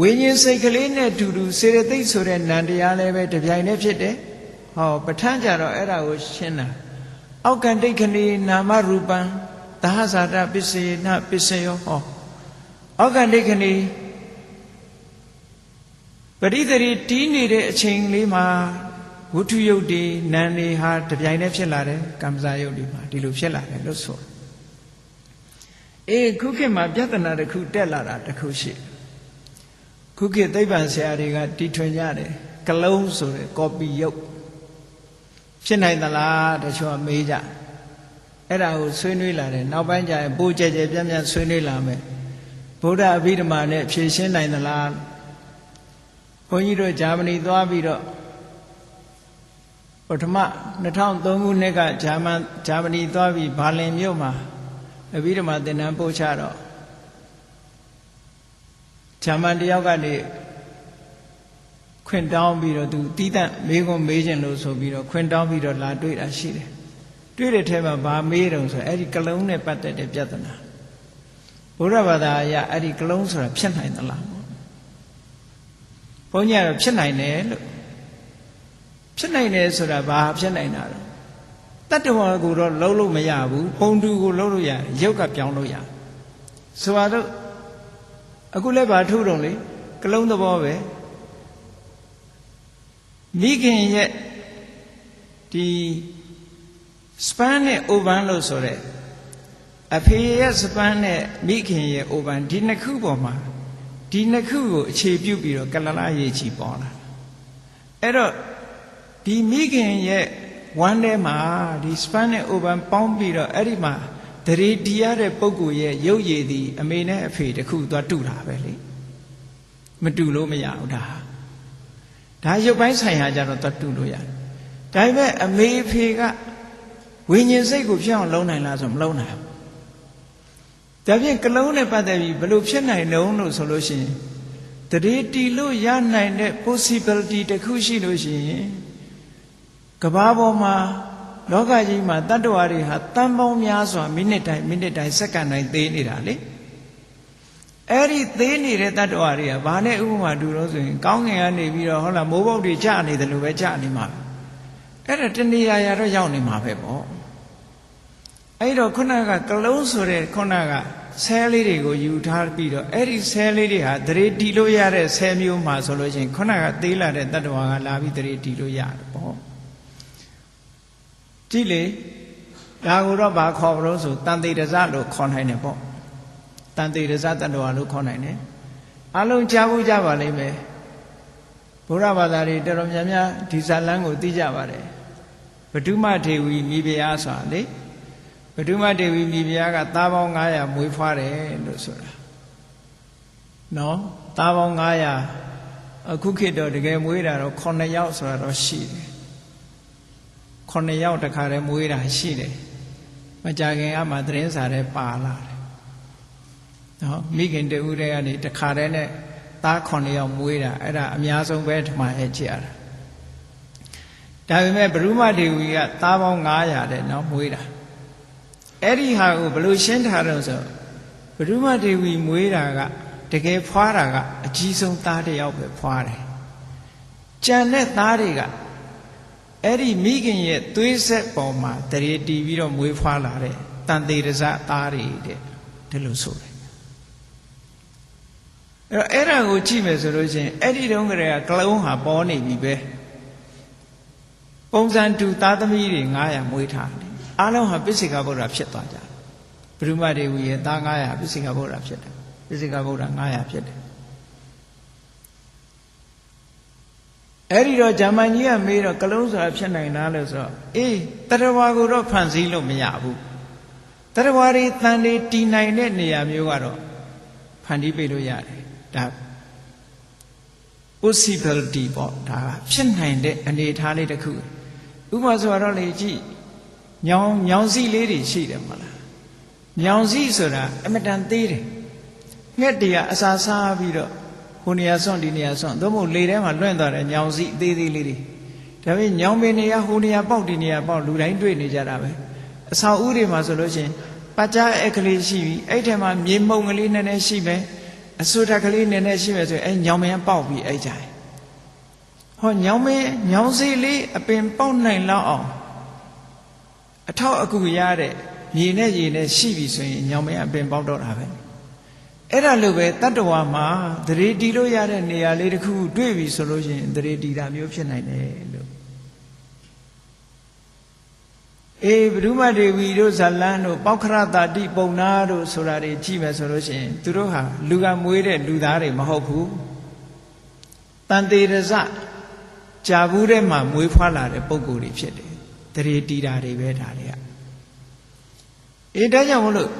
ဝိညာဉ်စိတ်ကလေးနဲ့တူတူစေတသိက်ဆိုတဲ့နန္တရားလည်းပဲတပြိုင်တည်းဖြစ်တယ်ဟောပဋ္ဌာန်းကြတော့အဲ့ဒါကိုရှင်းတာအောက်ကံတိတ်ခဏီနာမရူပံသဟဇာတပစ္စယေနပစ္စယောဟောအောက်ကံတိတ်ခဏီပရိသေရီတီးနေတဲ့အချိန်လေးမှာဝဋ္ထုယုတ်တွေနံတွေဟာတပြိုင်တည်းဖြစ်လာတယ်ကမ္မဇာယုတ်တွေမှာဒီလိုဖြစ်လာတယ်လို့ဆိုခုခေတ်မှာပြဿနာတစ်ခုတက်လာတာတစ်ခုရှိခုခေတ်သိပ္ပံဆရာတွေကတီထွင်ကြတယ်ကလုံးဆိုတဲ့ကော်ပီယုတ်ဖြစ်နိုင်သလားတချို့ကမေးကြအဲ့ဒါကိုဆွေးနွေးလာတယ်နောက်ပိုင်းကျရင်ပိုးကြဲကြဲပြန့်ပြန့်ဆွေးနွေးလာမယ်ဗုဒ္ဓအဘိဓမ္မာနဲ့ဖြေရှင်းနိုင်သလားဘုန်းကြီးတို့ဂျာမနီသွားပြီးတော့ပထမ2003ခုနှစ်ကဂျာမနီသွားပြီးဘာလင်မြို့မှာအဘိဓမ္မာသင်တန်းပို့ချတော့ဂျာမန်တယောက်ကနေခွင့်တောင်းပြီးတော့သူတီးတန့်မေးခွန်းမေးခြင်းလို့ဆိုပြီးတော့ခွင့်တောင်းပြီးတော့လာတွေ့တာရှိတယ်တွေ့တဲ့ထဲမှာဘာမေးတုံဆိုအဲ့ဒီကလုံးနဲ့ပတ်သက်တဲ့ပြဿနာဘုရားဘာသာအရအဲ့ဒီကလုံးဆိုတာဖြစ်နိုင်သလားဘုန်းကြီးကတော့ဖြစ်နိုင်တယ်လို့ဖြစ်နိုင်တယ်ဆိုတာဘာဖြစ်နိုင်တာလဲတတ္တဝါကိုတော့လုံးလို့မရဘူးပုံတူကိုလုံးလို့ရတယ်ရုပ်ကပြောင်းလို့ရဆိုတော့အခုလည်းဘာထုတော့လေကလုံးသဘောပဲမိခင်ရဲ့ဒီစပန်းနဲ့အိုဗန်လို့ဆိုတဲ့အဖေရဲ့စပန်းနဲ့မိခင်ရဲ့အိုဗန်ဒီနှစ်ခုပေါ်မှာဒီနှစ်ခုကိုအခြေပြုပြီးတော့ကလလရေးချီပေါ်လာအဲ့တော့ဒီမိခင်ရဲ့ဝမ်းထဲမှာဒီစပန်းနဲ့အိုဗန်ပေါင်းပြီးတော့အဲ့ဒီမှာတရေတီးရတဲ့ပုဂ္ဂိုလ်ရဲ့ရုပ်ရည်သည်အမေနဲ့အဖေတခုသွားတူတာပဲလေမတူလို့မရဘူးဒါရုပ်ပိုင်းဆိုင်ရာကြတော့သွားတူလို့ရတယ်ဒါပေမဲ့အမေအဖေကဝိညာဉ်စိတ်ကိုဖြစ်အောင်လုံးနိုင်လားဆိုမလုံးနိုင်ဘူးဒါဖြင့်ကလုံးနဲ့ပတ်သက်ပြီးဘယ်လိုဖြစ်နိုင်လုံးလို့ဆိုလို့ရှိရင်တရေတီလို့ရနိုင်တဲ့ possibility တစ်ခုရှိလို့ရှိရင်ကဘာပေါ်မှာ လောကကြီးမှာတတ္တဝါတွေဟာတန်ပေါင်းများစွာမိနစ်တိုင်းစက္ကန့်တိုင်းသေးနေတာလေအဲ့ဒီသေးနေတဲ့တတ္တဝါတွေကဘာနဲ့ဥပမာတူလို့ဆိုရင်ကောင်းငင်ကနေပြီးတော့ဟုတ်လားမိုးပေါက်တွေကျနေတယ်လို့ပဲကျနေမှာအဲ့ဒါတဏှာရာတော့ရောက်နေမှာပဲပေါ့အဲ့တော့ခုနကကလုံးဆိုတဲ့ခုနကဆဲလေးတွေကိုယူထားပြီးတော့အဲ့ဒီဆဲလေးတွေဟာသရေတီလို့ရတဲ့ဆဲမျိုးမှာဆိုလို့ရှိရင်ခုနကသေးလာတဲ့တတ္တဝါကလာပြီးသရေတီလို့ရတယ်ပေါ့ကြည့်လေဒါကိုတော့ဘာခေါ်မလို့ဆိုတန်တေတဇလို့ခေါ်နိုင်တယ်ပေါ့တန်တေတဇတတ္တဝါလို့ခေါ်နိုင်တယ်အလုံးကြားဖို့ကြပါလိမ့်မယ်ဘုရားဘာသာတွေတော်တော်များများဒီဇာလန်းကိုသိကြပါတယ်ဘဒုမထေဝီမိဖုရားဆိုတာလေဘဒုမထေဝီမိဖုရားကသားပေါင်း900မွေးဖွားတယ်လို့ဆိုတာနော်သားပေါင်း900အခုခေတ်တော့တကယ်မွေးတာတော့9ယောက်ဆိုတာတော့ရှိတယ်9ယောက်တခါတည်းမွေးတာရှိတယ်မကြခင်အမှသတင်းစာထဲပါလာတယ်နော်မိခင်တူတဲ့ကနေတခါတည်းနဲ့သား9ယောက်မွေးတာအဲ့ဒါအများဆုံးပဲထမရဲ့ကြည့်ရတာဒါပေမဲ့ဘဒုမထေဝီကသားပေါင်း900တဲ့နော်မွေးတာအဲ့ဒီဟာကိုဘယ်လိုရှင်းထားတော့ဆိုဘဒုမထေဝီမွေးတာကတကယ်ဖွားတာကအကြီးဆုံးသားတစ်ယောက်ပဲဖွားတယ်ကြံတဲ့သားတွေကအဲ့ဒီမိခင်ရဲ့သွေးဆက်ပေါ်မှာတရေတီပြီးတော့မွေးဖွားလာတဲ့တန်တေရဇသားတွေတဲ့ဒီလိုဆိုတယ်အဲ့ဒါကိုကြည့်မယ်ဆိုလို့ချင်းအဲ့ဒီတုန်းကတည်းကကလုံးဟာပေါ်နေပြီပဲပုံစံတူသားသမီးတွေ900မွေးထားတယ်အားလုံးဟာပိစိကဗုဒ္ဓဖြစ်သွားကြတယ်ဘုရုမဒေဝီရဲ့သား900ပိစိကဗုဒ္ဓဖြစ်တယ်ပိစိကဗုဒ္ဓ900ဖြစ်တယ်အဲ့ဒီတော့ဂျာမန်ကြီးကမေးတော့ကလုံးဆိုတာဖြစ်နိုင်လားလို့ဆိုတော့အေးတရဝါကိုတော့ဖန်ဆင်းလို့မရဘူးတရဝါတွေတန်တွေတည်နိုင်တဲ့နေရာမျိုးကတော့ဖန်တီးပေးလို့ရတယ်ဒါ possibility ပေါ့ဒါကဖြစ်နိုင်တဲ့အနေအထားလေးတစ်ခုဥပမာဆိုတော့လေကြည့်ညောင်စီလေးတွေရှိတယ်မဟုတ်လားညောင်စီဆိုတာအမတန်သေးတယ်ငှက်တွေကအစာစားပြီးတော့ဟိုနေရာဆွန့်ဒီနေရာဆွန့်သို့မဟုတ်လေထဲမှာလွင့်သွားတဲ့ညောင်စီအသေးသေးလေးတွေဒါပေမဲ့ညောင်ပင်တွေကဟိုနေရာပေါက်ဒီနေရာပေါက်လူတိုင်းတွေ့နေကြတာပဲအဆောက်အဦတွေမှာဆိုလို့ရှိရင်ပတ်ကြားအခလေးရှိပြီးအဲ့ထဲမှာမြေမှုန်ကလေးနည်းနည်းရှိမယ်အဆူဓာတ်ကလေးနည်းနည်းရှိမယ်ဆိုရင်အဲ့ညောင်ပင်ပေါက်ပြီးအဲ့ကြတယ်ဟောညောင်စီလေးအပင်ပေါက်နိုင်လောက်အောင်အထောက်အကူရတဲ့မြေနဲ့ရေနဲ့ရှိပြီဆိုရင်ညောင်ပင်အပင်ပေါက်တော့တာပဲအဲ့ဒါလိုပဲတတ္တဝါမှာသရေတီလို့ရတဲ့နေရာလေးတစ်ခုတွေ့ပြီဆိုလို့ရှိရင်သရေတီတာမျိုးဖြစ်နိုင်တယ်လို့အေးဘုရုမဒေဝီတို့ဇလန်းတို့ပောက္ခရတာတိပုံနာတို့ဆိုတာတွေကြည့်မယ်ဆိုလို့ရှိရင်သူတို့ဟာလူကမွေးတဲ့လူသားတွေမဟုတ်ဘူးတန်တေရဇကြာဘူးထဲမှာမွေးဖွားလာတဲ့ပုဂ္ဂိုလ်တွေဖြစ်တယ်သရေတီတာတွေပဲဒါတွေကအေးဒါကြောင့်မလို့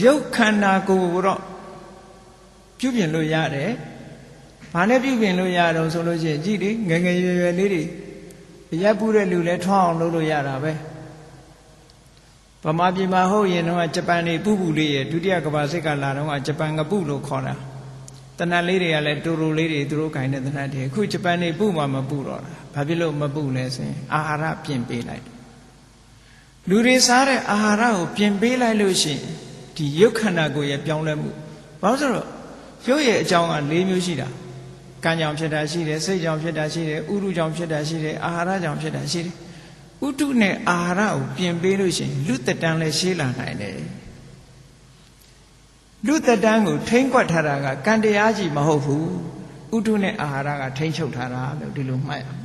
ရုပ်ခန္ဓာကိုယ်ကိုတော့ပြုပြင်လို့ရတယ်။ဘာနဲ့ပြုပြင်လို့ရတော့ဆိုလို့ရှိရင်ကြည့်လေငယ်ငယ်ရွယ်ရွယ်လေးတွေရက်ပူတဲ့လူလဲထွားအောင်လုပ်လို့ရတာပဲ။ဗမာပြည်မှာဟုတ်ရင်တော့ဂျပန်နေပူပူလေးရဲ့ဒုတိယကမ္ဘာစစ်ကလာတော့ဂျပန်ငပုလို့ခေါ်တာ။တနတ်လေးတွေကလည်းတူတူလေးတွေသူတို့ခိုင်တဲ့တနတ်တွေအခုဂျပန်နေပူမှမပူတော့တာ။ဘာဖြစ်လို့မပူလဲဆိုရင်အာဟာရပြင်ပေးလိုက်။လူတွေစားတဲ့အာဟာရကိုပြင်ပေးလိုက်လို့ရှိရင်ဒီရုပ်ခန္ဓာကိုယ်ရဲ့ပြောင်းလဲမှုဘာလို့ဆိုတော့ရုပ်ရဲ့အကြောင်းက၄မျိုးရှိတာကံကြောင့်ဖြစ်တာရှိတယ်စိတ်ကြောင့်ဖြစ်တာရှိတယ်ဥရုကြောင့်ဖြစ်တာရှိတယ်အာဟာရကြောင့်ဖြစ်တာရှိတယ်ဥတုနဲ့အာဟာရကိုပြင်ပေးလို့ရှိရင်လူသက်တမ်းလည်းရှေးလာနိုင်တယ်လူသက်တမ်းကိုထိမ့်ကွက်ထားတာကကံတရားကြီးမဟုတ်ဘူးဥတုနဲ့အာဟာရကထိမ့်ချုပ်ထားတာလို့ဒီလိုမှတ်ရအောင်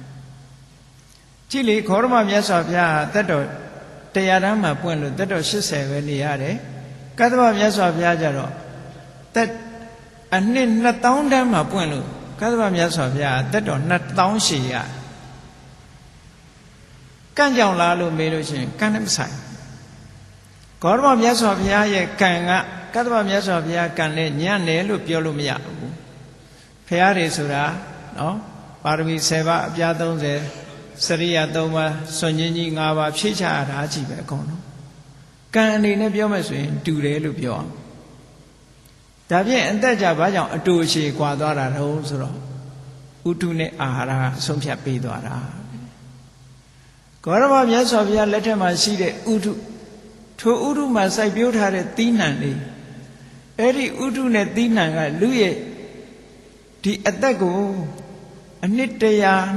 ကြည့်လေခေါရမမြတ်စွာဘုရားသက်တော်တရားတမ်းမှာပွင့်လို့သက်တော်80ပဲနေရတယ်ကတ္တဗမြတ်စွာဘုရားကြတော့သက်အနှစ်2000တန်းမှာပွင့်လို့ကတ္တဗမြတ်စွာဘုရားသက်တော်2000ရှည်ရကံကြောင့်လားလို့မေးလို့ရှိရင်ကံနဲ့မဆိုင်ဂေါရမမြတ်စွာဘုရားရဲ့ကံကကတ္တဗမြတ်စွာဘုရားကံနဲ့ညံ့တယ်လို့ပြောလို့မရဘူးဘုရားတွေဆိုတာနော်ပါရမီ7ပါးအပြား30စရိယ3ပါးစွန့်ညင်းကြီး5ပါးဖြည့်ချရတာကြည့်ပဲအကုန်လုံးကံအနေနဲ့ပြောမယ်ဆိုရင်တူတယ်လို့ပြောအောင်ဒါဖြင့်အသက်ကြဘာကြောင့်အတူအချေကွာသွားတာတုံးဆိုတော့ဥတုနဲ့အာဟာရကအဆုံးဖြတ်ပေးသွားတာ ဂေါရမမြတ်စွာဘုရားလက်ထက်မှာရှိတဲ့ဥဒုထိုဥဒုမှာစိုက်ပျိုးထားတဲ့သီးနှံလေးအဲ့ဒီဥဒုနဲ့သီးနှံကလူရဲ့ဒီအသက်ကိုအနှစ်100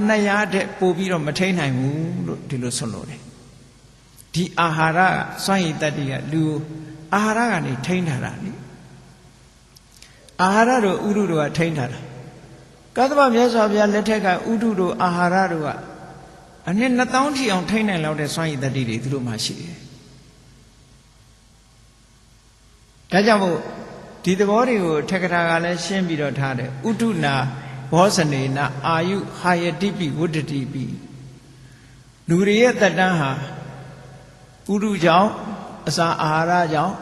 200တဲ့ပို့ပြီးတော့မထိန်နိုင်ဘူးလို့ဒီလိုဆိုလို့တယ်ဒီအာဟာရကစွမ်းရည်တတ္တိကလူအာဟာရကနေထိန်းထားတာလေအာဟာရတို့ဥဒုတို့ကထိန်းထားတာကသဗ္ဗမြတ်စွာဘုရားလက်ထက်ကဥဒုတို့အာဟာရတို့ကအနှစ်2000ထိအောင်ထိန်းနိုင်လောက်တဲ့စွမ်းရည်တတ္တိတွေသူတို့မှရှိတယ်ဒါကြောင့်မို့ဒီသဘောတွေကိုထက္ကထာကလည်းရှင်းပြီးတော့ထားတယ်ဥဒုနာဘောဇနေနာအာယုဟာယတိပိဝတ္တတိပိလူတွေရဲ့တတ္တန်းဟာဥဒုကြောင့်အစာအာဟာရကြောင့်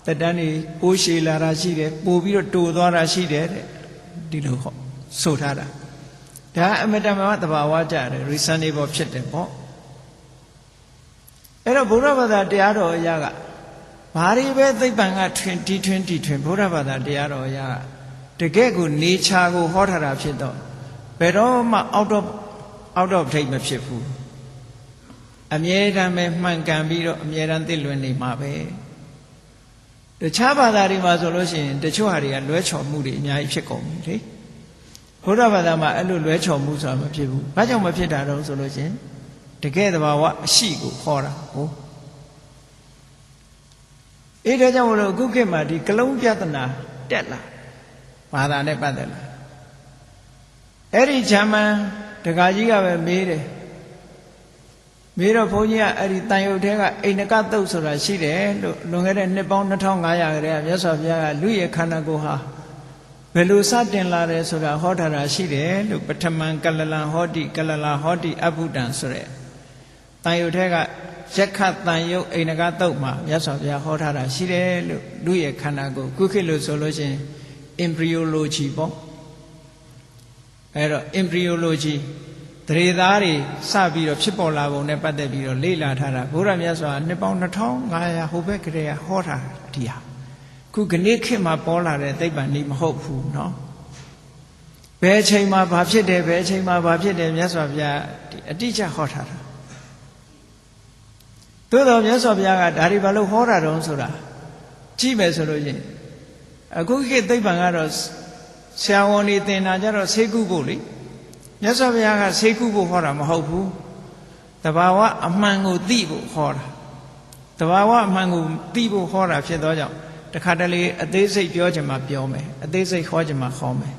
တတ္တန်းတွေပိုးရှည်လာတာရှိတယ်ပို့ပြီးတော့တိုးသွားတာရှိတယ်တဲ့ဒီလိုဟောဆိုထားတာဒါအမတ္တမသဘာဝကြတယ် reasonable ဖြစ်တယ်ပေါ့အဲ့တော့ဗုဒ္ဓဘာသာတရားတော်အရာကဘာတွေပဲသိပ္ပံကထွင်ဗုဒ္ဓဘာသာတရားတော်အရာတကယ့်ကိုနေချာကိုဟောထားတာဖြစ်တော့ဘယ်တော့မှ out of date မဖြစ်ဘူးအမြဲတမ်းပဲမှန်ကန်ပြီးတော့အမြဲတမ်းသိလွင်နေမှာပဲတခြားဘာသာတွေမှာဆိုလို့ရှိရင်တချို့ဟာတွေကလွဲချော်မှုတွေအများကြီးဖြစ်ကုန်ပြီလေဘုရားဘာသာမှာအဲ့လိုလွဲချော်မှုဆိုတာမဖြစ်ဘူးဘာကြောင့်မဖြစ်တာတော့ဆိုလို့ရှိရင်တကယ်သဘာဝအရှိကိုဟောတာဟုတ်အဲ့ဒါကြောင့်မလို့အခုခေတ်မှာဒီကလုံးပြဿနာတက်လာဘာသာနဲ့ပတ်သက်လာအဲ့ဒီဂျာမန်ဒကာကြီးကပဲမေးတယ်မေးတော့ဘုန်းကြီးကအဲ့ဒီတန်ရုပ်ထဲကအိန္ဒကသုတ်ဆိုတာရှိတယ်လို့လွန်ခဲ့တဲ့နှစ်ပေါင်း2500ခရဲမြတ်စွာဘုရားကလူရဲ့ခန္ဓာကိုယ်ဟာဘယ်လိုစတင်လာတယ်ဆိုတာဟောထားတာရှိတယ်လို့ပထမံကလလံဟောတိကလလာဟောတိအဘုဒ္ဒံဆိုတဲ့တန်ရုပ်ထဲကယက္ခတန်ရုပ်အိန္ဒကသုတ်မှာမြတ်စွာဘုရားဟောထားတာရှိတယ်လို့လူရဲ့ခန္ဓာကိုယ်ခုခေတ်လို့ဆိုလို့ရှိရင် embryology ပေါ့အဲ့တော့ embryology တရေသားတွေစပြီးတော့ဖြစ်ပေါ်လာပုံနဲ့ပတ်သက်ပြီးတော့လေ့လာထားတာဘုရားမြတ်စွာနှစ်ပေါင်း2500ဟိုဘက်ကတည်းကဟောထားဒီဟာခုကနေ့ခေတ်မှာပေါ်လာတဲ့သိပ္ပံနည်းမဟုတ်ဘူးเนาะဘယ်အချိန်မှာဘာဖြစ်တယ်ဘယ်အချိန်မှာဘာဖြစ်တယ်မြတ်စွာဘုရားဒီအတိအကျဟောထားတာသို့တော်မြတ်စွာဘုရားကဒါတွေဘာလို့ဟောတာတုံးဆိုတာကြည့်မယ်ဆိုလို့ရှိရင်အခုခေတ်သိပ္ပံကတော့ဆရာဝန်တွေသင်တာကြတော့ဆေးကုဖို့လေမြတ်စွာဘုရားကဆေးကုဖို့ဟောတာမဟုတ်ဘူးတဘာဝအမှန်ကိုသိဖို့ဟောတာတဘာဝအမှန်ကိုသိဖို့ဟောတာဖြစ်သောကြောင့်တခါတလေအသေးစိတ်ပြောချင်မှပြောမယ်အသေးစိတ်ဟောချင်မှဟောမယ်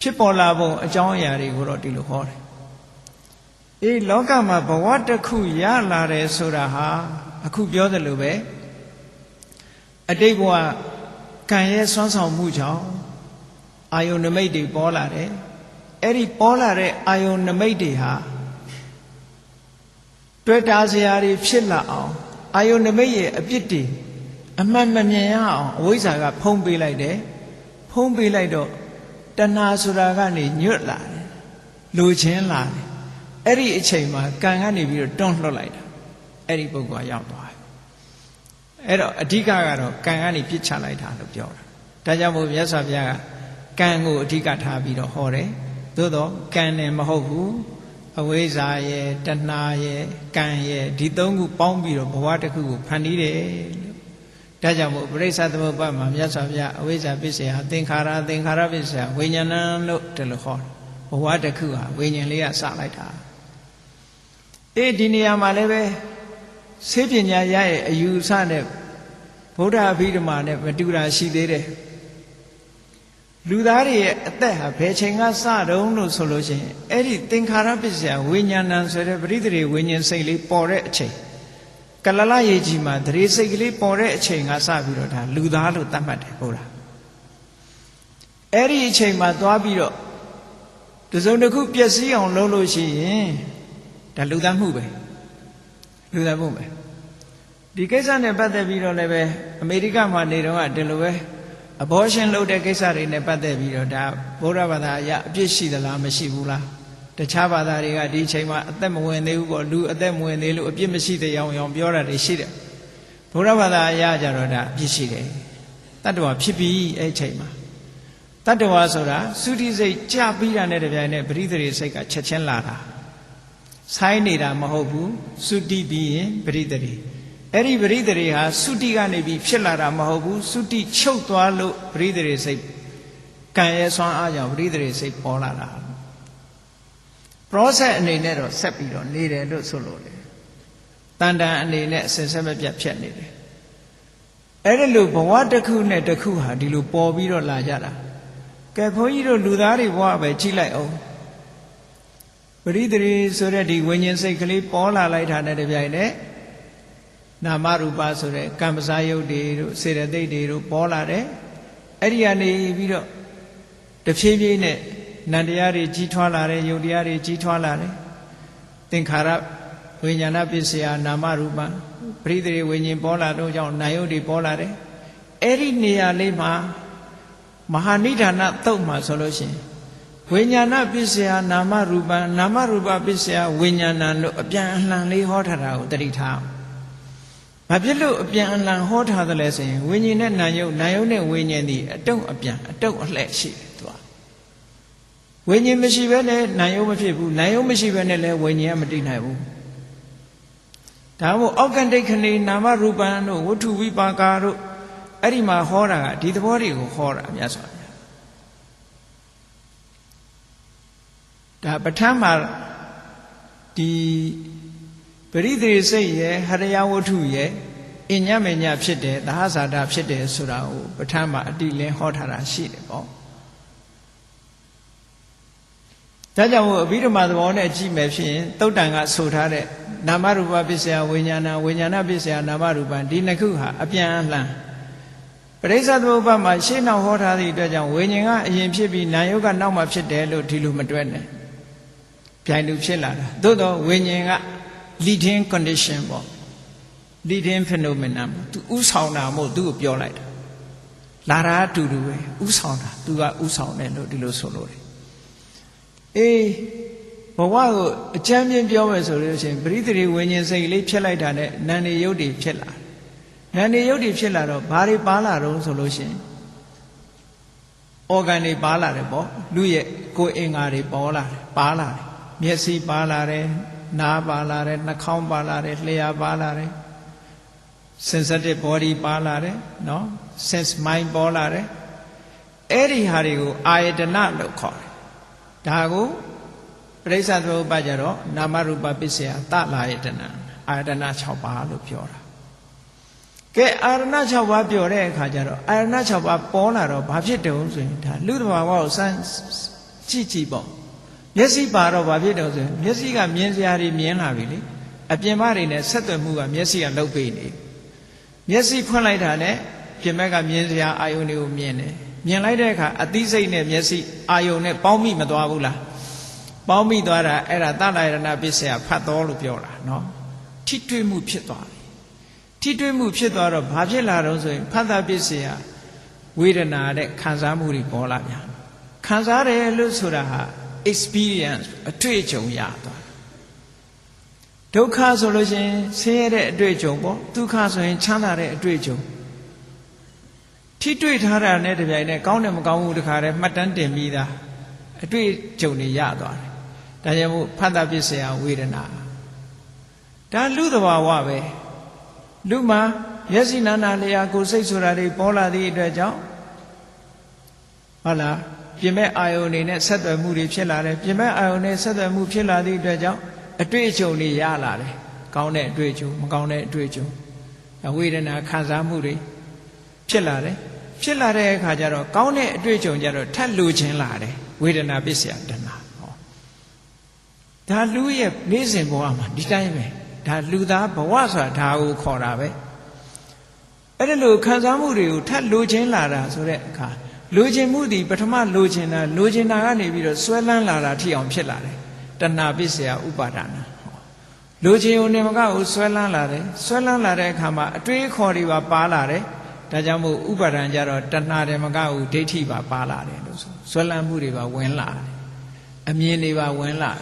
ဖြစ်ပေါ်လာပုံအကြောင်းအရာတွေကိုတော့ဒီလိုဟောတယ်အေးလောကမှာဘဝတစ်ခုရလာတယ်ဆိုတာဟာအခုပြောသလိုပဲအတိတ်ဘဝကံရဲ့ဆွမ်းဆောင်မှုကြောင့်အာယုန်နမိတ်တွေပေါ်လာတယ်အဲ့ဒီပေါ်လာတဲ့အာယုန်နမိတ်တွေဟာတွေ့တာစရာတွေဖြစ်လာအောင်အာယုန်နမိတ်ရဲ့အပြစ်တွေအမှန်မမြင်ရအောင်အဝိဇ္ဇာကဖုံးပေးလိုက်တယ်ဖုံးပေးလိုက်တော့တဏှာဆိုတာကနေညွတ်လာတယ်လိုချင်လာတယ်အဲ့ဒီအချိန်မှာကံကနေပြီးတော့တွန်းလှုပ်လိုက်တာအဲ့ဒီပုဂ္ဂိုလ်ရောက်သွားတယ်အဲ့တော့အဓိကကတော့ကံကနေပြစ်ချလိုက်တာလို့ပြောတာဒါကြောင့်မို့မြတ်စွာဘုရားကကံကိုအဓိကထားပြီးတော့ဟောတယ်သို့တော့ကံနဲ့မဟုတ်ဘူးအဝိဇ္ဇာရဲ့တဏှာရဲ့ကံရဲ့ဒီသုံးခုပေါင်းပြီးတော့ဘဝတစ်ခုကိုဖန်တီးတယ်လို့ဒါကြောင့်မို့ပရိစ္ဆသမုပ္ပါဒ်မှာမြတ်စွာဘုရားအဝိဇ္ဇာပစ္စယသင်္ခါရပစ္စယဝိညာဏလို့ဒီလိုဟောဘဝတစ်ခုဟာဝိညာဉ်လေးကစလိုက်တာအေးဒီနေရာမှာလည်းပဲဆေးပညာရရဲ့အယူအဆနဲ့ဗုဒ္ဓအဘိဓမ္မာနဲ့မတူတာရှိသေးတယ်လူသားတွေရဲ့အသက်ဟာဘယ်ချိန်ကစတုံးလို့ဆိုလို့ရှိရင်အဲ့ဒီသင်္ခါရပစ္စယဝိညာဏဆိုတဲ့ပရိသေဝိညာဉ်စိတ်လေးပေါ်တဲ့အချိန်ကလလရေကြီးမှာသရေစိတ်ကလေးပေါ်တဲ့အချိန်ကစပြီးတော့ဒါလူသားလို့သတ်မှတ်တယ်ဟုတ်လားအဲ့ဒီအချိန်မှာသွားပြီးတော့တစ်စုံတစ်ခုပျက်စီးအောင်လုပ်လို့ရှိရင်ဒါလူသားမှုပဲလူသားမှုပဲဒီကိစ္စနဲ့ပတ်သက်ပြီးတော့လည်းပဲအမေရိကမှာနေတော့ကဒီလိုပဲabortion လုပ်တဲ့ကိစ္စတွေနဲ့ပတ်သက်ပြီးတော့ဒါဗုဒ္ဓဘာသာအရအပြစ်ရှိသလားမရှိဘူးလားတခြားဘာသာတွေကဒီအချိန်မှာအသက်မဝင်သေးဘူးပေါ့လူအသက်မဝင်သေးလို့အပြစ်မရှိတဲ့အောင်ပြောတာတွေရှိတယ်ဗုဒ္ဓဘာသာအရကြတော့ဒါအပြစ်ရှိတယ်တတ္တဝါဖြစ်ပြီးအဲ့ချိန်မှာတတ္တဝါဆိုတာသုတိစိတ်ကြပြီးတာနဲ့တပြိုင်နက်ပရိသေစိတ်ကချက်ချင်းလာတာ ဆိုင်းနေတာမဟုတ်ဘူးသုတိပြီးရင်ပရိသေရီအဲ့ဒီပရိသေရီဟာသုတိကနေပြီးဖြစ်လာတာမဟုတ်ဘူးသုတိချုပ်သွားလို့ပရိသေရီစိတ်ကံရဲ့ဆွမ်းအားကြောင့်ပရိသေရီစိတ်ပေါ်လာတာ process အနေနဲ့တော့ဆက်ပြီးတော့နေတယ်လို့ဆိုလို့လေတန်တန်အနေနဲ့အစဉ်ဆက်မပြတ်ဖြစ်နေတယ်အဲ့ဒီလိုဘဝတစ်ခုနဲ့တစ်ခုဟာဒီလိုပေါ်ပြီးတော့လာကြတာကဲဘုန်းကြီးတို့လူသားတွေဘဝပဲကြည့်လိုက်အောင်ပရိသေရီဆိုတဲ့ဒီဝိညာဉ်စိတ်ကလေးပေါ်လာလိုက်တာနဲ့တပြိုင်နက်နာမရူပဆိုတဲ့ကမ္မစာယုတ်တွေတို့စေတသိက်တွေတို့ပေါ်လာတယ်အဲ့ဒီကနေပြီးတော့တဖြည်းဖြည်းနဲ့နန္တရားတွေကြီးထွားလာတယ်ယုတ်တရားတွေကြီးထွားလာတယ်သင်္ခါရဝိညာဏပစ္စယနာမရူပပရိသေရီဝိညာဉ်ပေါ်လာတော့ကြောင့်နာယုတ်တွေပေါ်လာတယ်အဲ့ဒီနေရာလေးမှာမဟာနိဒာနသုတ်မှာဆိုလို့ရှိရင်ဝိညာဏပစ္စယနာမရူပနာမရူပပစ္စယဝိညာဏတို့အပြန်အလှန်လေးဟောထားတာကိုတတိထားဘာဖြစ်လို့အပြန်အလှန်ဟောထားသလဲဆိုရင်ဝိညာဉ်နဲ့နာယုတ်နာယုတ်နဲ့ဝိညာဉ်ဒီအတုံးအပြန်အတုံးအလှဲ့ရှိတယ်သူကဝိညာဉ်မရှိဘဲနဲ့နာယုတ်မဖြစ်ဘူးနာယုတ်မရှိဘဲနဲ့လည်းဝိညာဉ်ကမတည်နိုင်ဘူးဒါမို့အောက်ကန္တိခဏီနာမရူပံတို့ဝတ္ထုဝိပါကာတို့အဲ့ဒီမှာဟောတာကဒီသဘောတွေကိုဟောတာမြတ်စွာဘုရားဒါပဋ္ဌာန်းမှာဒီပရိသေစိတ်ရဲ့ဟရယဝတ္ထုရဲ့အညမညဖြစ်တယ်သဟဇာတဖြစ်တယ်ဆိုတာကိုပဋ္ဌာန်းမှာအတိလင်းဟောထားတာရှိတယ်ပေါ့ဒါကြောင့်မို့အဘိဓမ္မာသဘောနဲ့ကြည့်မယ်ဖြစ်ရင်သုတ်တန်ကဆိုထားတဲ့နာမရူပပစ္စယဝိညာဏဝိညာဏပစ္စယနာမရူပဒီနှစ်ခုဟာအပြန်အလှန်ပရိစ္ဆသမုပ္ပါမှာရှေ့နောက်ဟောထားသည့်အတွက်ကြောင့်ဝိညာဉ်ကအရင်ဖြစ်ပြီးနာယုတ်ကနောက်မှဖြစ်တယ်လို့ဒီလိုမတွက်နဲ့ပြိုင်လူဖြစ်လာတာသို့တော့ဝိညာဉ်က leading condition ပေါ့ leading phenomenon သူဥဆောင်တာမို့သူ့ကိုပြောလိုက်တာလာတာအတူတူပဲဥဆောင်တာသူကဥဆောင်တယ်လို့ဒီလိုဆိုလို့တယ်အေးဘဝကိုအကျမ်းပြင်းပြောမယ်ဆိုလို့ရှိရင်ပရိသေရီဝိညာဉ်စိတ်လေးဖြစ်လိုက်တာနဲ့နန္ဒီယုတ်တွေဖြစ်လာနန္ဒီယုတ်တွေဖြစ်လာတော့ဘာတွေပါလာတော့ဆိုလို့ရှိရင် organ တွေပါလာတယ်ပေါ့လူရဲ့ကိုယ်အင်္ဂါတွေပေါ်လာတယ်ပါလာတယ်မျက်စိပါလာတယ်နားပါလာတယ်နှာခေါင်းပါလာတယ်လျှာပါလာတယ် sensitive body ပါလာတယ်နော် sense mind ပေါ်လာတယ်အဲ့ဒီဟာတွေကိုအာယတနလို့ခေါ်တယ်ဒါကိုပရိစ္ဆသမုပ္ပါကြတော့နာမရူပပစ္စယသလာယတနာအာယတနာ6ပါးလို့ပြောတာကဲအာရဏ6ပါးပြောတဲ့အခါကျတော့အာရဏ6ပါးပေါ်လာတော့ဘာဖြစ်တုံးဆိုရင်ဒါလူတဘာဝကိုစမ်းကြည့်ပေါ့မျက်စိပါတော့ဘာဖြစ်တုံးဆိုရင်မျက်စိကမြင်စရာတွေမြင်လာပြီလေအပြင်ဘတွေနဲ့ဆက်သွယ်မှုကမျက်စိကလှုပ်ပေးနေမျက်စိဖွင့်လိုက်တာနဲ့ပြင်ဘက်ကမြင်စရာအာယုန်တွေကိုမြင်တယ်မြင်လိုက်တဲ့အခါအသိစိတ်နဲ့မျက်စိအာယုန်နဲ့ပေါင်းမိမသွားဘူးလားပေါင်းမိသွားတာအဲ့ဒါသလယရဏပစ္စယဖတ်တော်လို့ပြောတာနော်ထိတွေ့မှုဖြစ်သွားတယ်ထိတွေ့မှုဖြစ်သွားတော့ဘာဖြစ်လာတော့ဆိုရင်ဖတ်တာပစ္စယဝေဒနာတဲ့ခံစားမှုတွေပေါ်လာပြန်ခံစားတယ်လို့ဆိုတာဟာ experience အတွေ့အကြုံရသွားဒုက္ခဆိုလို့ရှိရင်ဆင်းရဲတဲ့အတွေ့အကြုံပေါ့ဒုက္ခဆိုရင်ချမ်းသာတဲ့အတွေ့အကြုံထိတွေ့ထားတာနဲ့တပြိုင်နက်ကောင်းတယ်မကောင်းဘူးတခါတည်းမှတ်တမ်းတင်ပြီးသားအတွေ့အကြုံတွေရသွားတယ်ဒါကြောင့်မို့ဖတ်တာပစ္စယဝေဒနာဒါလူသဘာဝပဲလူမှာမျက်စိနာနာလျာကိုယ်စိတ်ဆိုတာတွေပေါ်လာသည့်အတွက်ကြောင့်ဟုတ်လားပြင်မဲ့အာယုန်တွေနဲ့ဆက်သွယ်မှုတွေဖြစ်လာတယ်ပြင်မဲ့အာယုန်နဲ့ဆက်သွယ်မှုဖြစ်လာသည့်အတွက်ကြောင့်အတွေ့အကြုံတွေရလာတယ်ကောင်းတဲ့အတွေ့အကြုံမကောင်းတဲ့အတွေ့အကြုံဝေဒနာခံစားမှုတွေဖြစ်လာတယ်ဖြစ်လာတဲ့အခါကျတော့ကောင်းတဲ့အတွေ့အကြုံကျတော့ထပ်လိုချင်လာတယ်ဝေဒနာပစ္စယတဏှာဟောဒါလူရဲ့နေ့စဉ်ဘဝမှာဒီတိုင်းပဲဒါလူသားဘဝဆိုတာဒါကိုခေါ်တာပဲအဲ့ဒါလိုခံစားမှုတွေကိုထပ်လိုချင်လာတာဆိုတဲ့အခါလိုချင်မှုဒီပထမလိုချင်တာကနေပြီးတော့ဆွဲလန်းလာတာထိအောင်ဖြစ်လာတယ်တဏှာပစ္စယဥပါဒနာလိုချင်ုံနဲ့မကဘူးဆွဲလန်းလာတယ်ဆွဲလန်းလာတဲ့အခါမှာအတွေးခေါ်တွေပါလာတယ်ဒါကြောင့်မို့ဥပါဒံကြတော့တဏှာတယ်မကဘူးဒိဋ္ဌိပါလာတယ်လို့ဆိုဆွဲလန်းမှုတွေဝင်လာတယ်အမြင်တွေဝင်လာ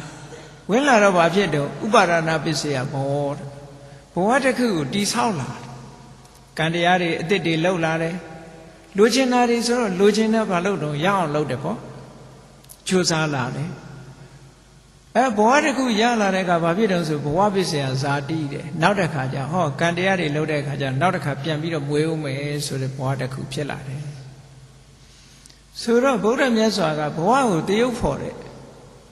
တော့ဘာဖြစ်တော့ဥပါဒနာပစ္စယဘောဘဝတစ်ခုကိုတိဆောက်လာတယ်ကံတရားတွေအစ်စ်တွေလှုပ်လာတယ်လိုချင်တာတွေဆိုတော့လိုချင်တဲ့ဘာလို့တော့ရအောင်လုပ်တယ်ပေါ့ကြိုးစားလာတယ် ဘဝတစ်ခုရလာတဲ့အခါဘာဖြစ်တုံးဆိုဘဝပစ္စယဇာတိတဲ့နောက်တစ်ခါကျဟောကံတရားတွေလုပ်တဲ့အခါကျနောက်တစ်ခါပြန်ပြီးတော့မွေးဦးမယ်ဆိုတဲ့ဘဝတစ်ခုဖြစ်လာတယ်ဆိုတော့ဗုဒ္ဓမြတ်စွာကဘဝကိုတရုပ်ဖော်တယ်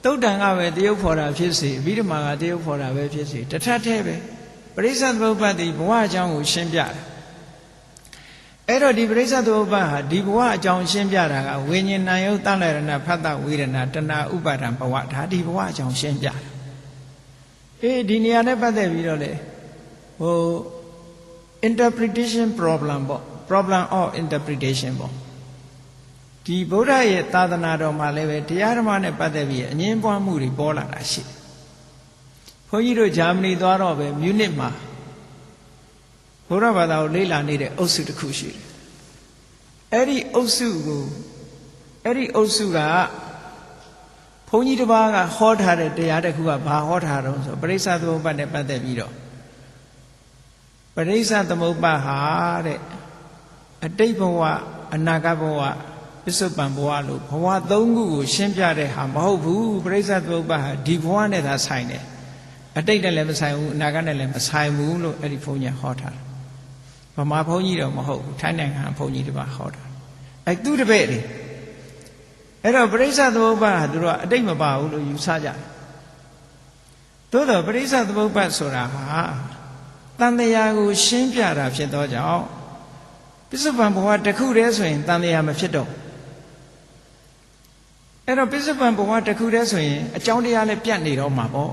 တုတ်တန်ကပဲတရုပ်ဖော်တာဖြစ်စေအဘိဓမ္မာကတရုပ်ဖော်တာပဲဖြစ်စေတထက်ထဲပဲပရိစ္ဆေသမုပ္ပါဒ်ဒီဘဝအကြောင်းကိုရှင်းပြတယ်အဲ့တော့ဒီပရိစ္ဆေသမုပ္ပါဒ်ဟာဒီဘဝအကြောင်းရှင်းပြတာကဝိညာဉ်နာယုတ်တလရဏဖတ်တဝေဒနာတဏှာဥပါဒံဘဝဒါဒီဘဝအကြောင်းရှင်းပြတယ်ဒီနေရာနဲ့ပတ်သက်ပြီးတော့လေinterpretation problem ပေါ့ problem of interpretation ပေါ့ဒီဗုဒ္ဓရဲ့သာသနာတော်မှာလည်းပဲတရားဓမ္မနဲ့ပတ်သက်ပြီးအငြင်းပွားမှုတွေပေါ်လာတာရှိတယ်ဘုန်းကြီးတို့ဂျာမနီသွားတော့ပဲမြူနစ်မှာဘုရားဘာသာကိုလေ့လာနေတဲ့အုပ်စုတစ်ခုရှိတယ်အဲ့ဒီအုပ်စုကဘုန်းကြီးတစ်ပါးကဟောထားတဲ့တရားတစ်ခုကဘာဟောထားတော့ဆိုပရိစ္ဆေသမုပ္ပါဒ်နဲ့ပတ်သက်ပြီးတော့ပရိစ္ဆေသမုပ္ပါဒ်ဟာတဲ့အတိတ်ဘဝအနာဂတ်ဘဝပစ္စုပန်ဘဝလို့ဘဝသုံးခုကိုရှင်းပြတဲ့ဟာမဟုတ်ဘူးပရိစ္ဆေသမုပ္ပါဒ်ဟာဒီဘဝနဲ့သာဆိုင်တယ်အတိတ်နဲ့လည်းမဆိုင်ဘူးအနာဂတ်နဲ့လည်းမဆိုင်ဘူးလို့အဲ့ဒီဘုန်းကြီးဟောထားတယ်ဗမာဘုန်းကြီးတော့မဟုတ်ဘူးထိုင်းနိုင်ငံဘုန်းကြီးတစ်ပါးဟောတာအဲ့သူတပည့်တွေအဲ့တော့ပရိစ္ဆေသမုပ္ပါဒ်ဟာသူတို့ကအတိတ်မပါဘူးလို့ယူဆကြတယ်သို့တော့ပရိစ္ဆေသမုပ္ပါဒ်ဆိုတာဟာတန်တရားကိုရှင်းပြတာဖြစ်သောကြောင့်ပစ္စုပန်ဘဝတစ်ခုတည်းဆိုရင်တန်တရားမဖြစ်တော့အဲ့တော့ပစ္စုပန်ဘဝတစ်ခုတည်းဆိုရင်အကြောင်းတရားလည်းပြတ်နေတော့မှာပေါ့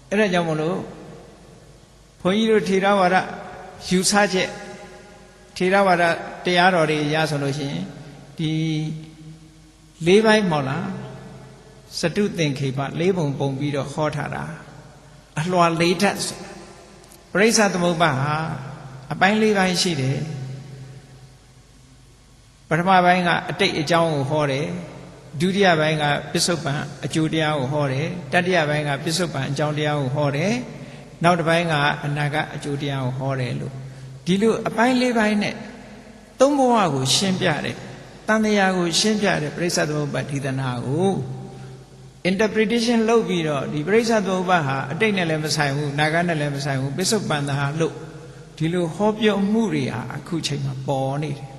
အဲ့ဒါကြောင့်မလို့ဘုန်းကြီးတို့ထေရဝါဒယူဆချက်ထေရဝါဒတရားတော်တွေရဆိုလို့ရှိရင်ဒီ၄ပိုင်းမဟုတ်လားစတုသင်္ခေပ၄ပုံပုံပြီးတော့ဟောထားတာအလွှာ၄ဓာတ်ပရိစ္ဆေသမုပ္ပါဒ်ဟာအပိုင်း၄ပိုင်းရှိတယ်ပထမပိုင်းကအတိတ်အကြောင်းကိုဟောတယ်ဒုတိယပိုင်းကပစ္စုပန်အကျိုးတရားကိုဟောတယ်တတိယပိုင်းကပစ္စုပန်အကြောင်းတရားကိုဟောတယ်နောက်တစ်ပိုင်းကအနာဂတ်အကျိုးတရားကိုဟောတယ်လို့ဒီလိုအပိုင်း၄ပိုင်းနဲ့သုံးဘဝကိုရှင်းပြတယ်တန်တရားကိုရှင်းပြတယ်ပရိစ္ဆေသမုပ္ပါဒ်ဒေသနာကို interpretation လုပ်ပြီးတော့ဒီပရိစ္ဆေသမုပ္ပါဒ်ဟာအတိတ်နဲ့လည်းမဆိုင်ဘူးအနာဂတ်နဲ့လည်းမဆိုင်ဘူးပစ္စုပန်သာလို့ဒီလိုဟောပြောမှုတွေဟာအခုချိန်မှာပေါ်နေတယ်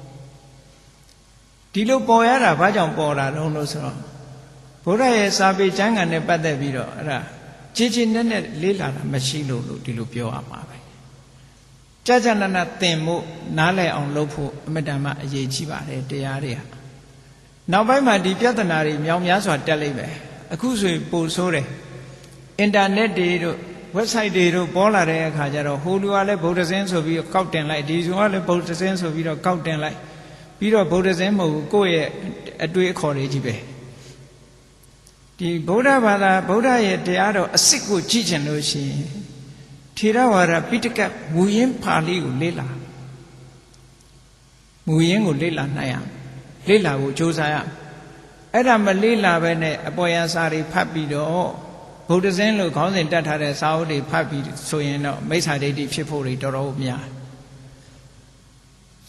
ဒီလိုပေါ်ရတာဘာကြောင့်ပေါ်တာလဲလို့ဆိုတော့ဘုရားရဲ့စာပေကျမ်းဂန်နဲ့ပတ်သက်ပြီးတော့အဲ့ဒါကြည်ကြည်နဲ့လေးလာတာမရှိလို့ဒီလိုပြောရမှာပဲကြာကြာနာနာသင်ဖို့နားလည်အောင်လုပ်ဖို့အမတန်မှအရေးကြီးပါတယ်တရားတွေဟာနောက်ပိုင်းမှာဒီပြဿနာတွေမြောင်များစွာတက်လိမ့်မယ်အခုဆိုရင်ပိုဆိုးတယ်အင်တာနက်တွေတို့ website တွေတို့ပေါ်လာတဲ့အခါကျတော့ဟိုလူကလည်းဗုဒ္ဓဇင်းဆိုပြီးကောက်တင်လိုက်ဒီလူကလည်းဗုဒ္ဓဇင်းဆိုပြီးတော့ကောက်တင်လိုက်ပြီးတော့ဗုဒ္ဓဇင်းမဟုတ်ဘူးကိုယ့်ရဲ့အတွေ့အခေါ်တွေကြီးပဲဒီဗုဒ္ဓဘာသာဗုဒ္ဓရဲ့တရားတော်အစစ်ကိုကြည့်ချင်လို့ရှိရင်ထေရဝါဒပိဋကတ်မူရင်းပါဠိကိုလေ့လာမူရင်းကိုလေ့လာနိုင်ရလေ့လာဖို့ကြိုးစားရအဲ့ဒါမလေ့လာပဲနဲ့အပေါ်ယံစာတွေဖတ်ပြီးတော့ဗုဒ္ဓဇင်းလို့ခေါင်းစဉ်တက်ထားတဲ့စာအုပ်တွေဖတ်ပြီးဆိုရင်တော့မိစ္ဆာဒိဋ္ဌိဖြစ်ဖို့တွေတော်တော်များ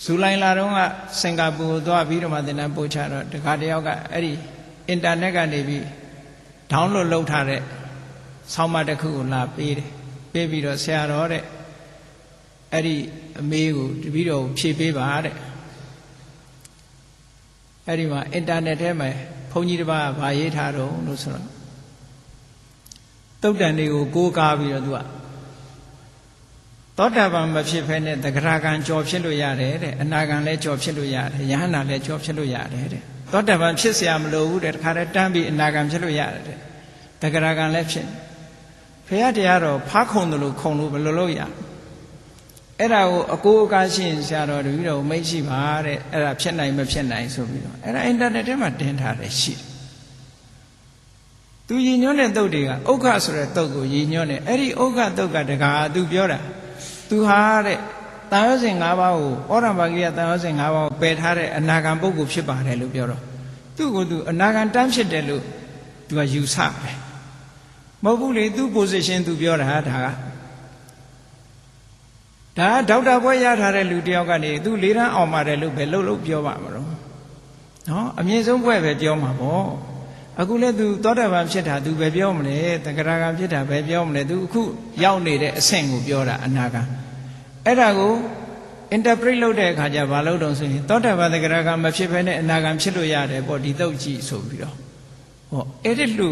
ဇူလိုင်လတုန်းကစင်ကာပူကိုသွားပြီးတော့မှသင်တန်းပို့ချတော့တခါတယောက်ကအဲ့ဒီအင်တာနက်ကနေပြီးဒေါင်းလို့လုပ်ထားတဲ့ဆောင်းပါးတစ်ခုကိုလာပေးတယ်ပေးပြီးတော့ဆရာတော်တဲ့အဲ့ဒီအမေကိုတပည့်တော်ဖြေပေးပါတဲ့အဲ့ဒီမှာအင်တာနက်ထဲမှာဘုန်းကြီးတစ်ပါးဗာရေးထားတော့လို့ဆိုတော့တုတ်တန်တွေကိုကိုးကားပြီးတော့သူကသောတာပန်မဖြစ်ဖ ೇನೆ သဂရကံကြော်ဖြစ်လို့ရတယ်တဲ့အနာကံလည်းကြော်ဖြစ်လို့ရတယ်ယဟန္တာလည်းကြော်ဖြစ်လို့ရတယ်တဲ့သောတာပန်ဖြစ်เสียမလို့ဘူးတဲ့တခါတည်းတန်းပြီးအနာကံဖြစ်လို့ရတယ်တဲ့သဂရကံလည်းဖြစ်ဖရာတရားတော်ဖားခုံတယ်လို့ခုံလို့ဘယ်လိုလုပ်ရအဲ့ဒါကိုအကိုးအကားရှိရင်ဆရာတော်တပည့်တော်မိတ်ရှိပါတဲ့အဲ့ဒါဖြစ်နိုင်မဖြစ်နိုင်ဆိုပြီးတော့အဲ့ဒါအင်တာနက်ထဲမှာတင်ထားတယ်ရှိတယ်သူရည်ညွှန်းတဲ့တုတ်တွေကဥက္ခဆိုတဲ့တုတ်ကိုရည်ညွှန်းတယ်အဲ့ဒီဥက္ခတုတ်ကတကားသူပြောတာသူဟာတဲ့တန်ရောစဉ်၅ပါးကိုဩရမဂိယတန်ရောစဉ်၅ပါးကိုပယ်ထားတဲ့အနာဂံပုဂ္ဂိုလ်ဖြစ်ပါတယ်လို့ပြောတော့သူ့ကိုသူအနာဂံတန်းဖြစ်တယ်လို့သူကယူဆတယ်မဟုတ်ဘူးလေသူ့ position သူပြောတာဒါကဒေါက်တာဘွဲ့ရထားတဲ့လူတယောက်ကနေသူ၄တန်းအောင်ပါတယ်လို့ပဲလှုပ်ပြောပါမလို့နော်အမြင့်ဆုံးဘွဲ့ပဲပြောမှာပေါ့ အခုလည်းသူသောတာပန်ဖြစ်တာသူပဲပြောမလဲတဂရဂံဖြစ်တာပဲပြောမလဲသူအခုရောက်နေတဲ့အဆင့်ကိုပြောတာအနာဂံအဲ့ဒါကို interpret လုပ်တဲ့အခါကျဘာလို့တုံးဆိုရင်သောတာပန်တဂရဂံမဖြစ်ဘဲနဲ့အနာဂံဖြစ်လို့ရတယ်ပေါ့ဒီသုတ်ကြည့်ဆိုပြီးတော့ဟောအဲ့ဒီလူ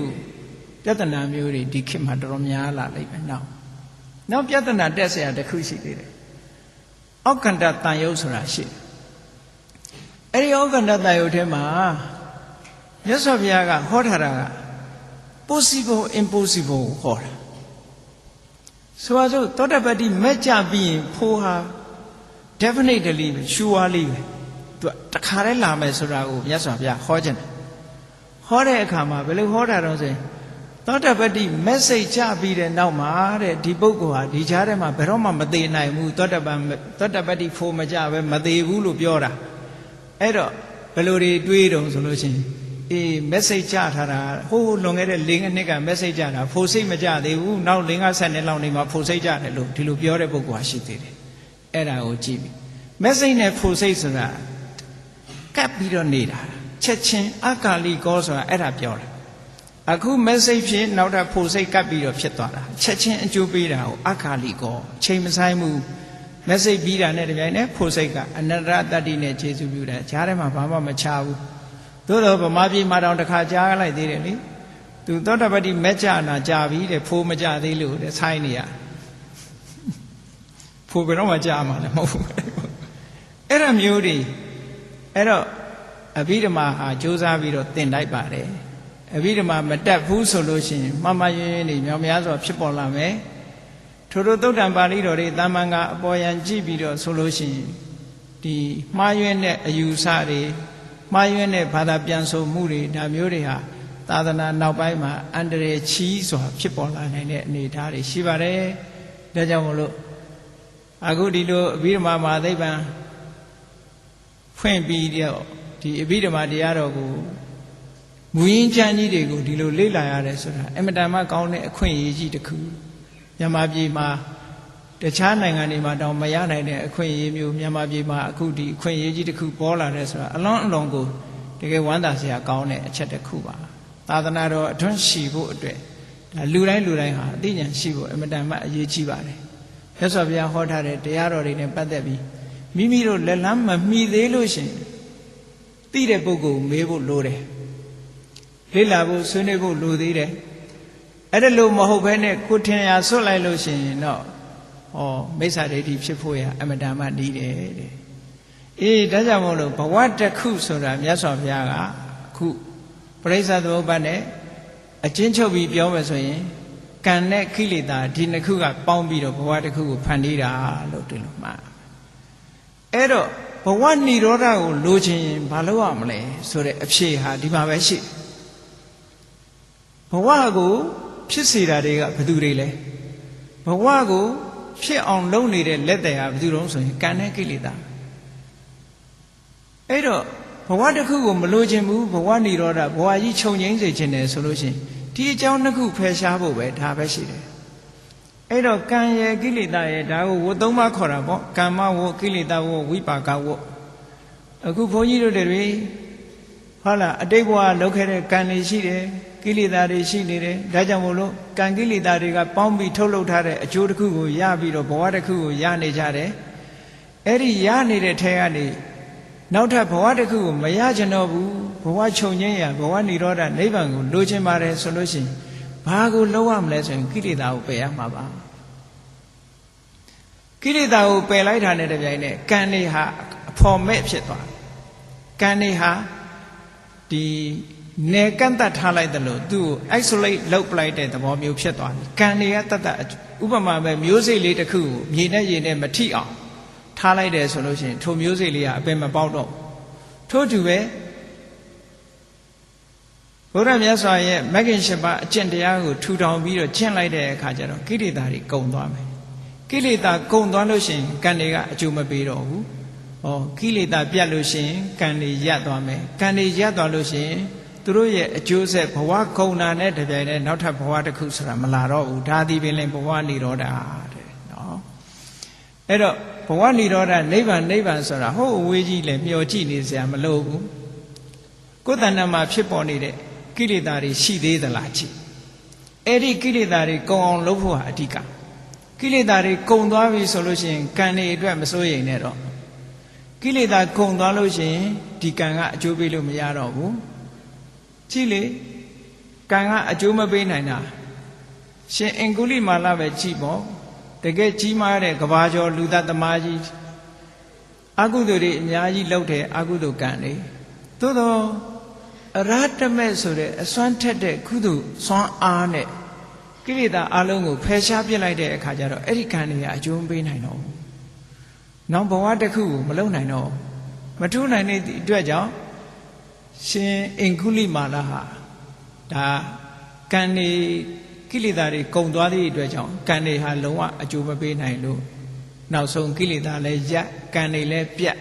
ပြဿနာမျိုးတွေဒီခေတ်မှာတော်တော်များလာလိမ့်မယ်နောက်ပြဿနာတက်เสียတစ်ခုရှိသေးတယ်ဩက္ကန္တတန်ယုတ်ဆိုတာရှိတယ်အဲ့ဒီဩက္ကန္တတန်ယုတ်ထဲမှာမြတ်စွာဘုရားကဟောထားတာက possible impossible ဟောတာဆိုပါစို့သောတပတ္တိမက်ကြပြီးရင်ဖိုးဟာ definitely surely ပဲသူတခါတည်းလာမယ်ဆိုတာကိုမြတ်စွာဘုရားဟောခြင်းတယ်ဟောတဲ့အခါမှာဘယ်လိုဟောတာတော့ဆိုရင်သောတပတ္တိ message ကြပြီးတဲ့နောက်မှာတဲ့ဒီပုဂ္ဂိုလ်ဟာဒီကြားထဲမှာဘယ်တော့မှမသေးနိုင်ဘူးသောတပတ္တိဖိုးမကြပဲမသေးဘူးလို့ပြောတာအဲ့တော့ဘယ်လိုတွေတွေးတုံဆိုလို့ရှိရင်အေး message ကြထားတာဟိုးလွန်ခဲ့တဲ့၄နှစ်က message ကြတာဖိုစိတ်မကြသေးဘူးနောက်၅၀နှစ်လောက်နေမှာဖိုစိတ်ကြတယ်လို့ဒီလိုပြောတဲ့ပုဂ္ဂိုလ်ဟာရှိသေးတယ်အဲ့ဒါကိုကြည့်ပြီ message နဲ့ဖိုစိတ်ဆိုတာကပ်ပြီးတော့နေတာချက်ချင်းအကာလိကောဆိုတာအဲ့ဒါပြောတာအခု message ဖြစ်နောက်ထပ်ဖိုစိတ်ကပ်ပြီးတော့ဖြစ်သွားတာချက်ချင်းအကျိုးပေးတာကိုအကာလိကောချိန်မဆိုင်ဘူး message ပြီးတာနဲ့တပြိုင်နက်ဖိုစိတ်ကအနတ္တတတ္တိနဲ့ခြေစုပ်ပြုတယ်ဈာထဲမှာဘာမှမချဘူးသို့တော့ဗမာပြည်မှာတော့တစ်ခါကြားလိုက်သေးတယ်လေသူသောတပတ္တိမက်ကြနာကြပြီတဲ့ဖိုးမကြသေးလို့တဲ့ဆိုင်းနေရဖိုးဘယ်တော့မှကြားမှာလည်းမဟုတ်ဘူးအဲ့ဒါမျိုးတွေအဲ့တော့အဘိဓမ္မာဟာကြိုးစားပြီးတော့သင်တိုက်ပါတယ်အဘိဓမ္မာမတက်ဘူးဆိုလို့ရှိရင်မှားမှားယွင်းယွင်းတွေမြောင်များစွာဖြစ်ပေါ်လာမယ်ထို့သုတ်တံပါဠိတော်တွေတာမန်ကအပေါ်ယံကြည့်ပြီးတော့ဆိုလို့ရှိရင်ဒီမှားယွင်းတဲ့အယူဆတွေမှားယွင်းတဲ့ဘာသာပြန်ဆိုမှုတွေဒါမျိုးတွေဟာသာသနာနောက်ပိုင်းမှာအန္တရာယ်ချီးစွာဖြစ်ပေါ်လာနိုင်တဲ့အနေအထားတွေရှိပါတယ်ဒါကြောင့်မို့လို့အခုဒီလိုအဘိဓမ္မာမဟာသိပ္ပံဖွင့်ပြီးတော့ဒီအဘိဓမ္မာတရားတော်ကိုမူရင်းချမ်းကြီးတွေကိုဒီလိုလေ့လာရတယ်ဆိုတာအမတန်မှကောင်းတဲ့အခွင့်အရေးကြီးတစ်ခုမြန်မာပြည်မှာတခြားနိုင်ငံတွေမှာတောင်မရနိုင်တဲ့အခွင့်အရေးမျိုးမြန်မာပြည်မှာအခုဒီအခွင့်အရေးကြီးတစ်ခုပေါ်လာတယ်ဆိုတာအလွန်အလွန်ကိုတကယ်ဝမ်းသာစရာကောင်းတဲ့အချက်တစ်ခုပါသာသနာတော်အတွန်းရှိဖို့အတွက်ဒါလူတိုင်းဟာအသိဉာဏ်ရှိဖို့အမတန်မှအရေးကြီးပါတယ်မြတ်စွာဘုရားဟောထားတဲ့တရားတော်တွေနဲ့ပတ်သက်ပြီးမိမိတို့လက်လန်းမမီသေးလို့ရှိရင်သိတဲ့ပုဂ္ဂိုလ်မေးဖို့လိုတယ်လေ့လာဖို့ဆွေးနွေးဖို့လိုသေးတယ်အဲ့ဒါလို့မဟုတ်ဘဲနဲ့ကိုထင်ရဆွတ်လိုက်လို့ရှိရင်တော့မိစ္ဆာဒိဋ္ဌိဖြစ်ဖို့ရအမတန်မှနီးတယ်တဲ့အေးဒါကြောင့်မို့လို့ဘဝတစ်ခုဆိုတာမြတ်စွာဘုရားကအခုပရိစ္ဆသမုပ္ပါဒ်နဲ့အချင်းချုပ်ပြီးပြောမယ်ဆိုရင်ကံနဲ့ခိလေသာဒီနှစ်ခုကပေါင်းပြီးတော့ဘဝတစ်ခုကိုဖန်တီးတာလို့ဒီလိုမှအဲ့တော့ဘဝនិရောဓကိုလိုချင်ရင်ဘာလုပ်ရမလဲဆိုတဲ့အဖြေဟာဒီမှာပဲရှိဘဝကိုဖြစ်စေတာတွေကဘယ်သူတွေလဲဘဝကိုဖြစ်အောင်လုပ်နေတဲ့လက်တယ်ဟာဘယ်သူတုံးဆိုရင်ကံနဲ့ကိလေသာအဲ့တော့ဘဝတစ်ခုကိုမလိုချင်ဘူးဘဝនិရောဓဘဝကြီးခြုံငိမ့်စေခြင်းတယ်ဆိုလို့ရှိရင်ဒီအကြောင်းတစ်ခုဖယ်ရှားဖို့ပဲဒါပဲရှိတယ်အဲ့တော့ကံရဲ့ကိလေသာရဲ့ဒါကိုဝတ်သုံးပါးခေါ်တာပေါ့ကမ္မဝတ်ကိလေသာဝတ်ဝိပါကဝတ်အခုဘုန်းကြီးတို့တွေဟုတ်လားအတိတ်ဘဝလုပ်ခဲ့တဲ့ကံတွေရှိတယ်ကိလေသာတွေရှိနေတယ်ဒါကြောင့်မို့လို့ကံကိလေသာတွေကပေါင်းပြီးထုတ်လုပ်ထားတဲ့အကျိုးတစ်ခုကိုရပြီးတော့ဘဝတစ်ခုကိုရနေကြတယ်အဲ့ဒီရနေတဲ့ထဲကနေနောက်ထပ်ဘဝတစ်ခုကိုမရချင်တော့ဘူးဘဝခြုံငိမ့်ရဘဝនិရောဓနိဗ္ဗာန်ကိုလိုချင်ပါတယ်ဆိုလို့ရှိရင်ဘာကိုလုပ်ရမလဲဆိုရင်ကိလေသာကိုပယ်ရမှာပါကိလေသာကိုပယ်လိုက်တာနဲ့တပြိုင်နက်ကံတွေဟာအဖော်မဲ့ဖြစ်သွားကံတွေဟာဒီနေကန့်တတ်ထားလိုက်တယ်လို့သူ့ကို isolate လုပ်ပလိုက်တဲ့သဘောမျိုးဖြစ်သွားတယ်ကံတွေကတတ်တတ်ဥပမာပဲမျိုးစိတ်လေးတစ်ခုကိုမြေနဲ့ရေနဲ့မထိအောင်ထားလိုက်တယ်ဆိုလို့ရှိရင်ထိုမျိုးစိတ်လေးကအပင်မပေါက်တော့ထို့တူပဲဘုရားမြတ်စွာရဲ့မဂ္ဂင်၈ပါးအကျင့်တရားကိုထူထောင်ပြီးတော့ကျင့်လိုက်တဲ့အခါကျတော့ကိလေသာတွေကုန်သွားမယ်ကိလေသာကုန်သွားလို့ရှိရင်ကံတွေကအကျိုးမပေးတော့ဘူးကိလေသာပြတ်လို့ရှိရင်ကံတွေရပ်သွားမယ်ကံတွေရပ်သွားလို့ရှိရင်သူတို့ရဲ့အကျိုးဆက်ဘဝကုံတာနဲ့တပြိုင်တည်းနောက်ထပ်ဘဝတစ်ခုဆိုတာမလာတော့ဘူးဒါသည်ပင်လည်းဘဝនិရောဓတဲ့နော်အဲ့တော့ဘဝនិရောဓနိဗ္ဗာန်ဆိုတာဟိုးအဝေးကြီးလည်းမျှော်ကြည့်နေစရာမလိုဘူးကိုယ်တဏ္ဍာမှာဖြစ်ပေါ်နေတဲ့ ကိလေသာတွေရှိသေးသလားကြည့်အဲ့ဒီကိလေသာတွေကုံအောင်လုပ်ဖို့ဟာအဓိကကိလေသာတွေကုံသွားပြီဆိုလို့ရှိရင်ကံတွေအတွက်မစိုးရိမ်နဲ့တော့ကိလေသာကုံသွားလို့ရှိရင်ဒီကံကအကျိုးပေးလို့မရတော့ဘူးကြည့်လေကံကအကျိုးမပေးနိုင်တာရှင်အင်္ဂုလိမာလပဲကြည့်ပေါ့တကယ်ကြီးမားတဲ့ကဘာကျော်လူသားသမားကြီးအကုသိုလ်တွေအများကြီးလုပ်တယ်အကုသိုလ်ကံတွေသို့တော့အရဟတမေဆိုတဲ့အစွမ်းထက်တဲ့ကုသိုလ်စွမ်းအားနဲ့ကိလေသာအလုံးကိုဖယ်ရှားပြစ်လိုက်တဲ့အခါကျတော့အဲ့ဒီကံတွေကအကျိုးမပေးနိုင်တော့ဘူးနောက်ဘဝတစ်ခုကိုမလုံနိုင်တော့မထူးနိုင်တဲ့အတွက်ကြောင့်ရှင်အင်္ဂုလိမာလဟာဒါကံတွေကိလေသာတွေကုန်သွားသည့်အတွက်ကြောင့်ကံတွေဟာလုံးဝအကျိုးမပေးနိုင်လို့နောက်ဆုံးကိလေသာလည်းရပ်ကံတွေလည်းပြတ်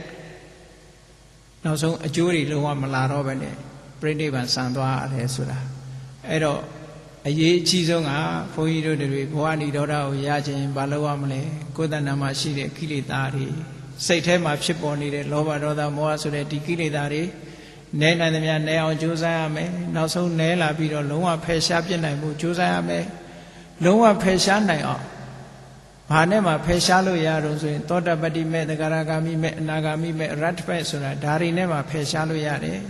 နောက်ဆုံးအကျိုးတွေလုံးဝမလာတော့ဘဲနဲ့ပြိဋိဘံဆံသွားရတယ်ဆိုတာအဲ့တော့အရေးအကြီးဆုံးကဘုန်းကြီးတို့တွေဘဝနိရောဓကိုရခြင်းဘာလို့ရမလဲကိုယ်တဏ္ဍာမှာရှိတဲ့ကိလေသာတွေစိတ်ထဲမှာဖြစ်ပေါ်နေတဲ့လောဘဒေါသမောဟဆိုတဲ့ဒီကိလေသာတွေနဲနိုင်သမျှနဲအောင်ကြိုးစားရမယ်နောက်ဆုံးနဲလာပြီးတော့လုံးဝဖယ်ရှားပြစ်နိုင်ဖို့ကြိုးစားရမယ်လုံးဝဖယ်ရှားနိုင်အောင်ဘာနဲ့မှဖယ်ရှားလို့ရတော့ဆိုရင်သောတပတ္တိမေသဂရဂါမိမေအနာဂါမိမေအရဟတမေဆိုတာဒါတွေနဲ့မှဖယ်ရှားလို့ရတယ်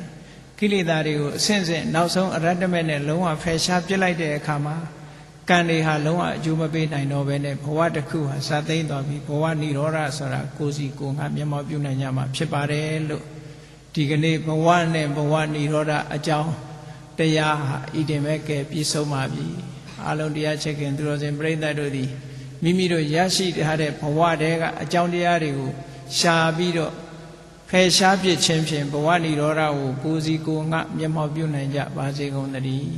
ကိလေသာတွေကိုအစဉ်စဉ်နောက်ဆုံးအရဟတမေနဲ့လုံးဝဖယ်ရှားပြစ်လိုက်တဲ့အခါမှာကံတွေဟာလုံးဝအကျိုးမပေးနိုင်တော့ဘဲနဲ့ဘဝတစ်ခုဟာစသိမ့်သွားပြီဘဝနိရောဓဆိုတာကိုယ်စီကိုယ်ငါမျက်မှောက်ပြုနိုင်ကြမှာဖြစ်ပါတယ်လို့ဒီကနေ့ဘဝနဲ့ဘဝနိရောဓအကြောင်းတရားဟာဣတိမေကဲပြည့်စုံပါပြီအလုံးတရားချက်ခင်သူတော်စင်ပြိဿတ်တို့သည်မိမိတို့ရရှိထားတဲ့ဘဝတည်းကအကြောင်းတရားတွေကိုရှာပြီးတော့ဖယ်ရှားပြစ်ခြင်းဖြင့်ဘဝနိရောဓကိုကိုယ်စီကိုယ်ငါမျက်မှောက်ပြုနိုင်ကြပါစေကုန်သတည်း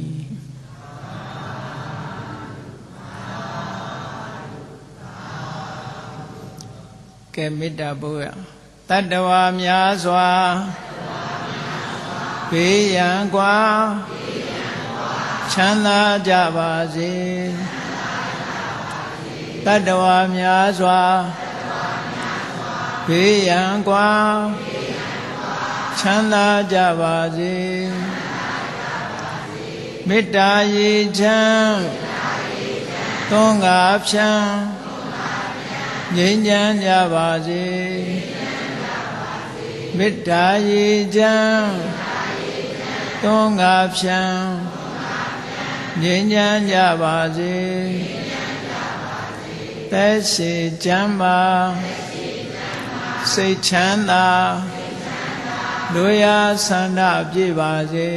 ကဲမေတ္တာပို့ရတတ္တဝါများစွာဘေးရန်ကွာချမ်းသာကြပါစေတတ္တဝါများစွာဘေးရန်ကွာချမ်းသာကြပါစေမေတ္တာရေချမ်းသွန်ကားဖြံငြိမ်းချမ်းကြပါစေမေတ္တာရေချမ်းသွန်ကားဖြံငြိမ်းချမ်းကြပါစေသက်ရှိချမ်းသာစိတ်ချမ်းသာလူရာဆန္ဒပြည့်ပါစေ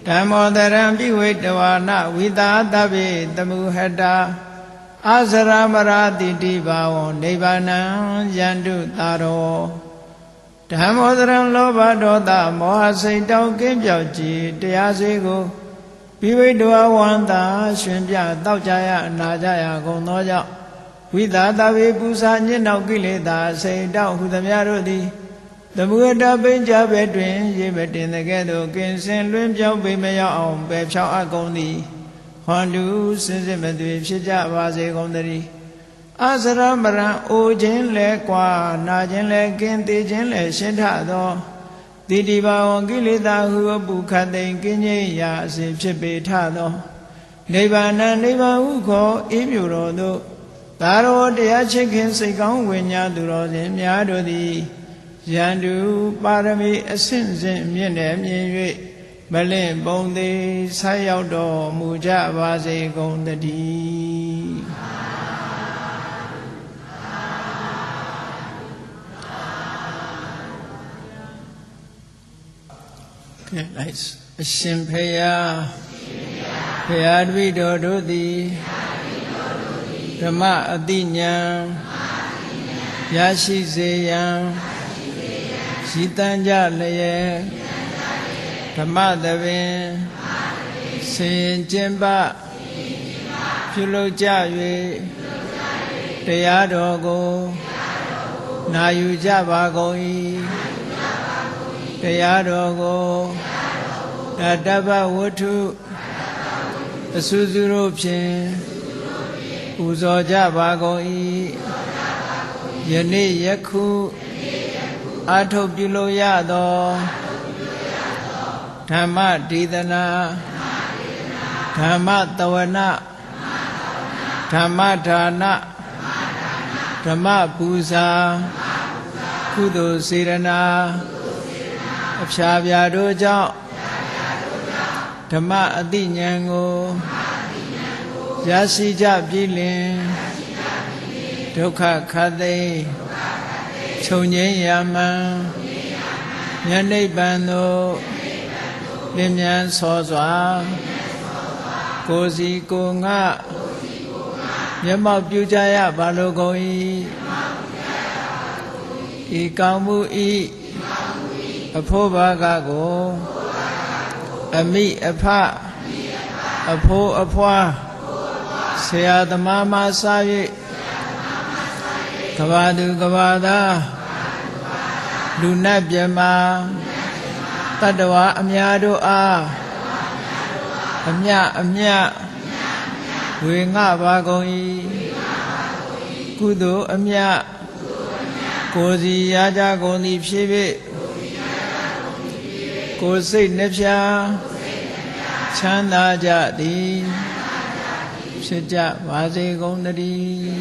ဓမ္မောတရံပိဝိတဝါနဝိသာတဗ္ဗေတမုဟတာအာဇရမရာတိတိဘာဝံနိဗ္ဗာနံယန္တုသာရောဓမ္မောတရံလောဘဒေါသမောဟစိတ်တောင်းကင်းပြောက်ကြည်တရားစေကိုပိဝိတဝါဝန္တာရှင်ပြတောက်ကြရအနာကြရကုန်သောကြောင့်ဝိသာတဗ္ဗေပူဇာညစ်နောက်ကိလေသာစိတ်တောင်းဟုသမျှတို့သည်သမုဒ္ဒပိဉ္ကြဘဲတွင်ရေမတင်တဲ့ကဲ့သို့ကင်းစင်လွင်ပြောင်းပေမရောက်အောင်ပယ်ဖြောင်းအပ်ကုန်သည်ဟွန်တုစင်စစ်မသွေဖြစ်ကြပါစေကုန်သတည်းအာဇရမရံအိုခြင်းလဲကွာနာခြင်းလဲကင်းသေးခြင်းလဲရှင်းထသောတိတိဘာဝံကိလေသာဟုပုခတ်သိင်ကင်းငြိမ်းရာအစဉ်ဖြစ်ပေထသောနိဗ္ဗာန်နိဗ္ဗာန်ဟုခေါ်အေးမြူတော်သို့သာရောတရားချစ်ခင်စိတ်ကောင်းဝိညာသူတော်စင်များတို့သည်ယန္တုပါရမီအစဉ်စဉ်မြင့်တယ်မြင်၍မလင့်ပုံသေးဆက်ရောက်တော်မူကြပါစေကုန်သတည်းကဲလိုက်အရှင်ဖေယဖေယတပိတော်တို့သည်ဓမ္မအတိညာရရှိစေရန်ရည်တန်ကြလျက်ဓမ္မသဘင်ဆင်ကျင်ပပြုလုပ်ကြ၍တရားတော်ကိုနာယူကြပါကုန်၏တရားတော်ကိုတတ္တဗဝတ္ထုအစုစုတို့ဖြင့်ပူဇော်ကြပါကုန်၏ယနေ့ယခုအာထုတ်ပြုလို့ရသော ဓမ္မဒေသနာဓမ္မတဝနာဓမ္မဒါနဓမ္မပူဇာကုသိုလ်စေရနာအဖျားပြာတို့ကြောင့်ဓမ္မအတိဉာဏ်ကိုရရှိကြပြီလင်ဒုက္ခခတ်သိချုပ်ငြိမ်းရမှန်ဉာဏ်နိဗ္ဗာန်သို့လင်းမြန်ဆောစွာကိုယ်စီကိုယ်ငါမျက်မှောက်ပြုကြရပါလိုကုန်၏ဤကောင်းမှုဤအဖို့ဘာကကိုအမိအဖအဖိုးအဖွားဆရာသမားမှစ၍ကဘာသူကဘာသားလူနတ်မြမတတ္တဝါအများတို့အားအမြဝေငှပါကုန်၏ကုသိုလ်အမြကိုယ်စီရကြကုန်သည်ဖြစ်၍ကိုယ်စိတ်နှဖျားချမ်းသာကြသည်ဖြစ်ကြပါစေကုန်သတည်း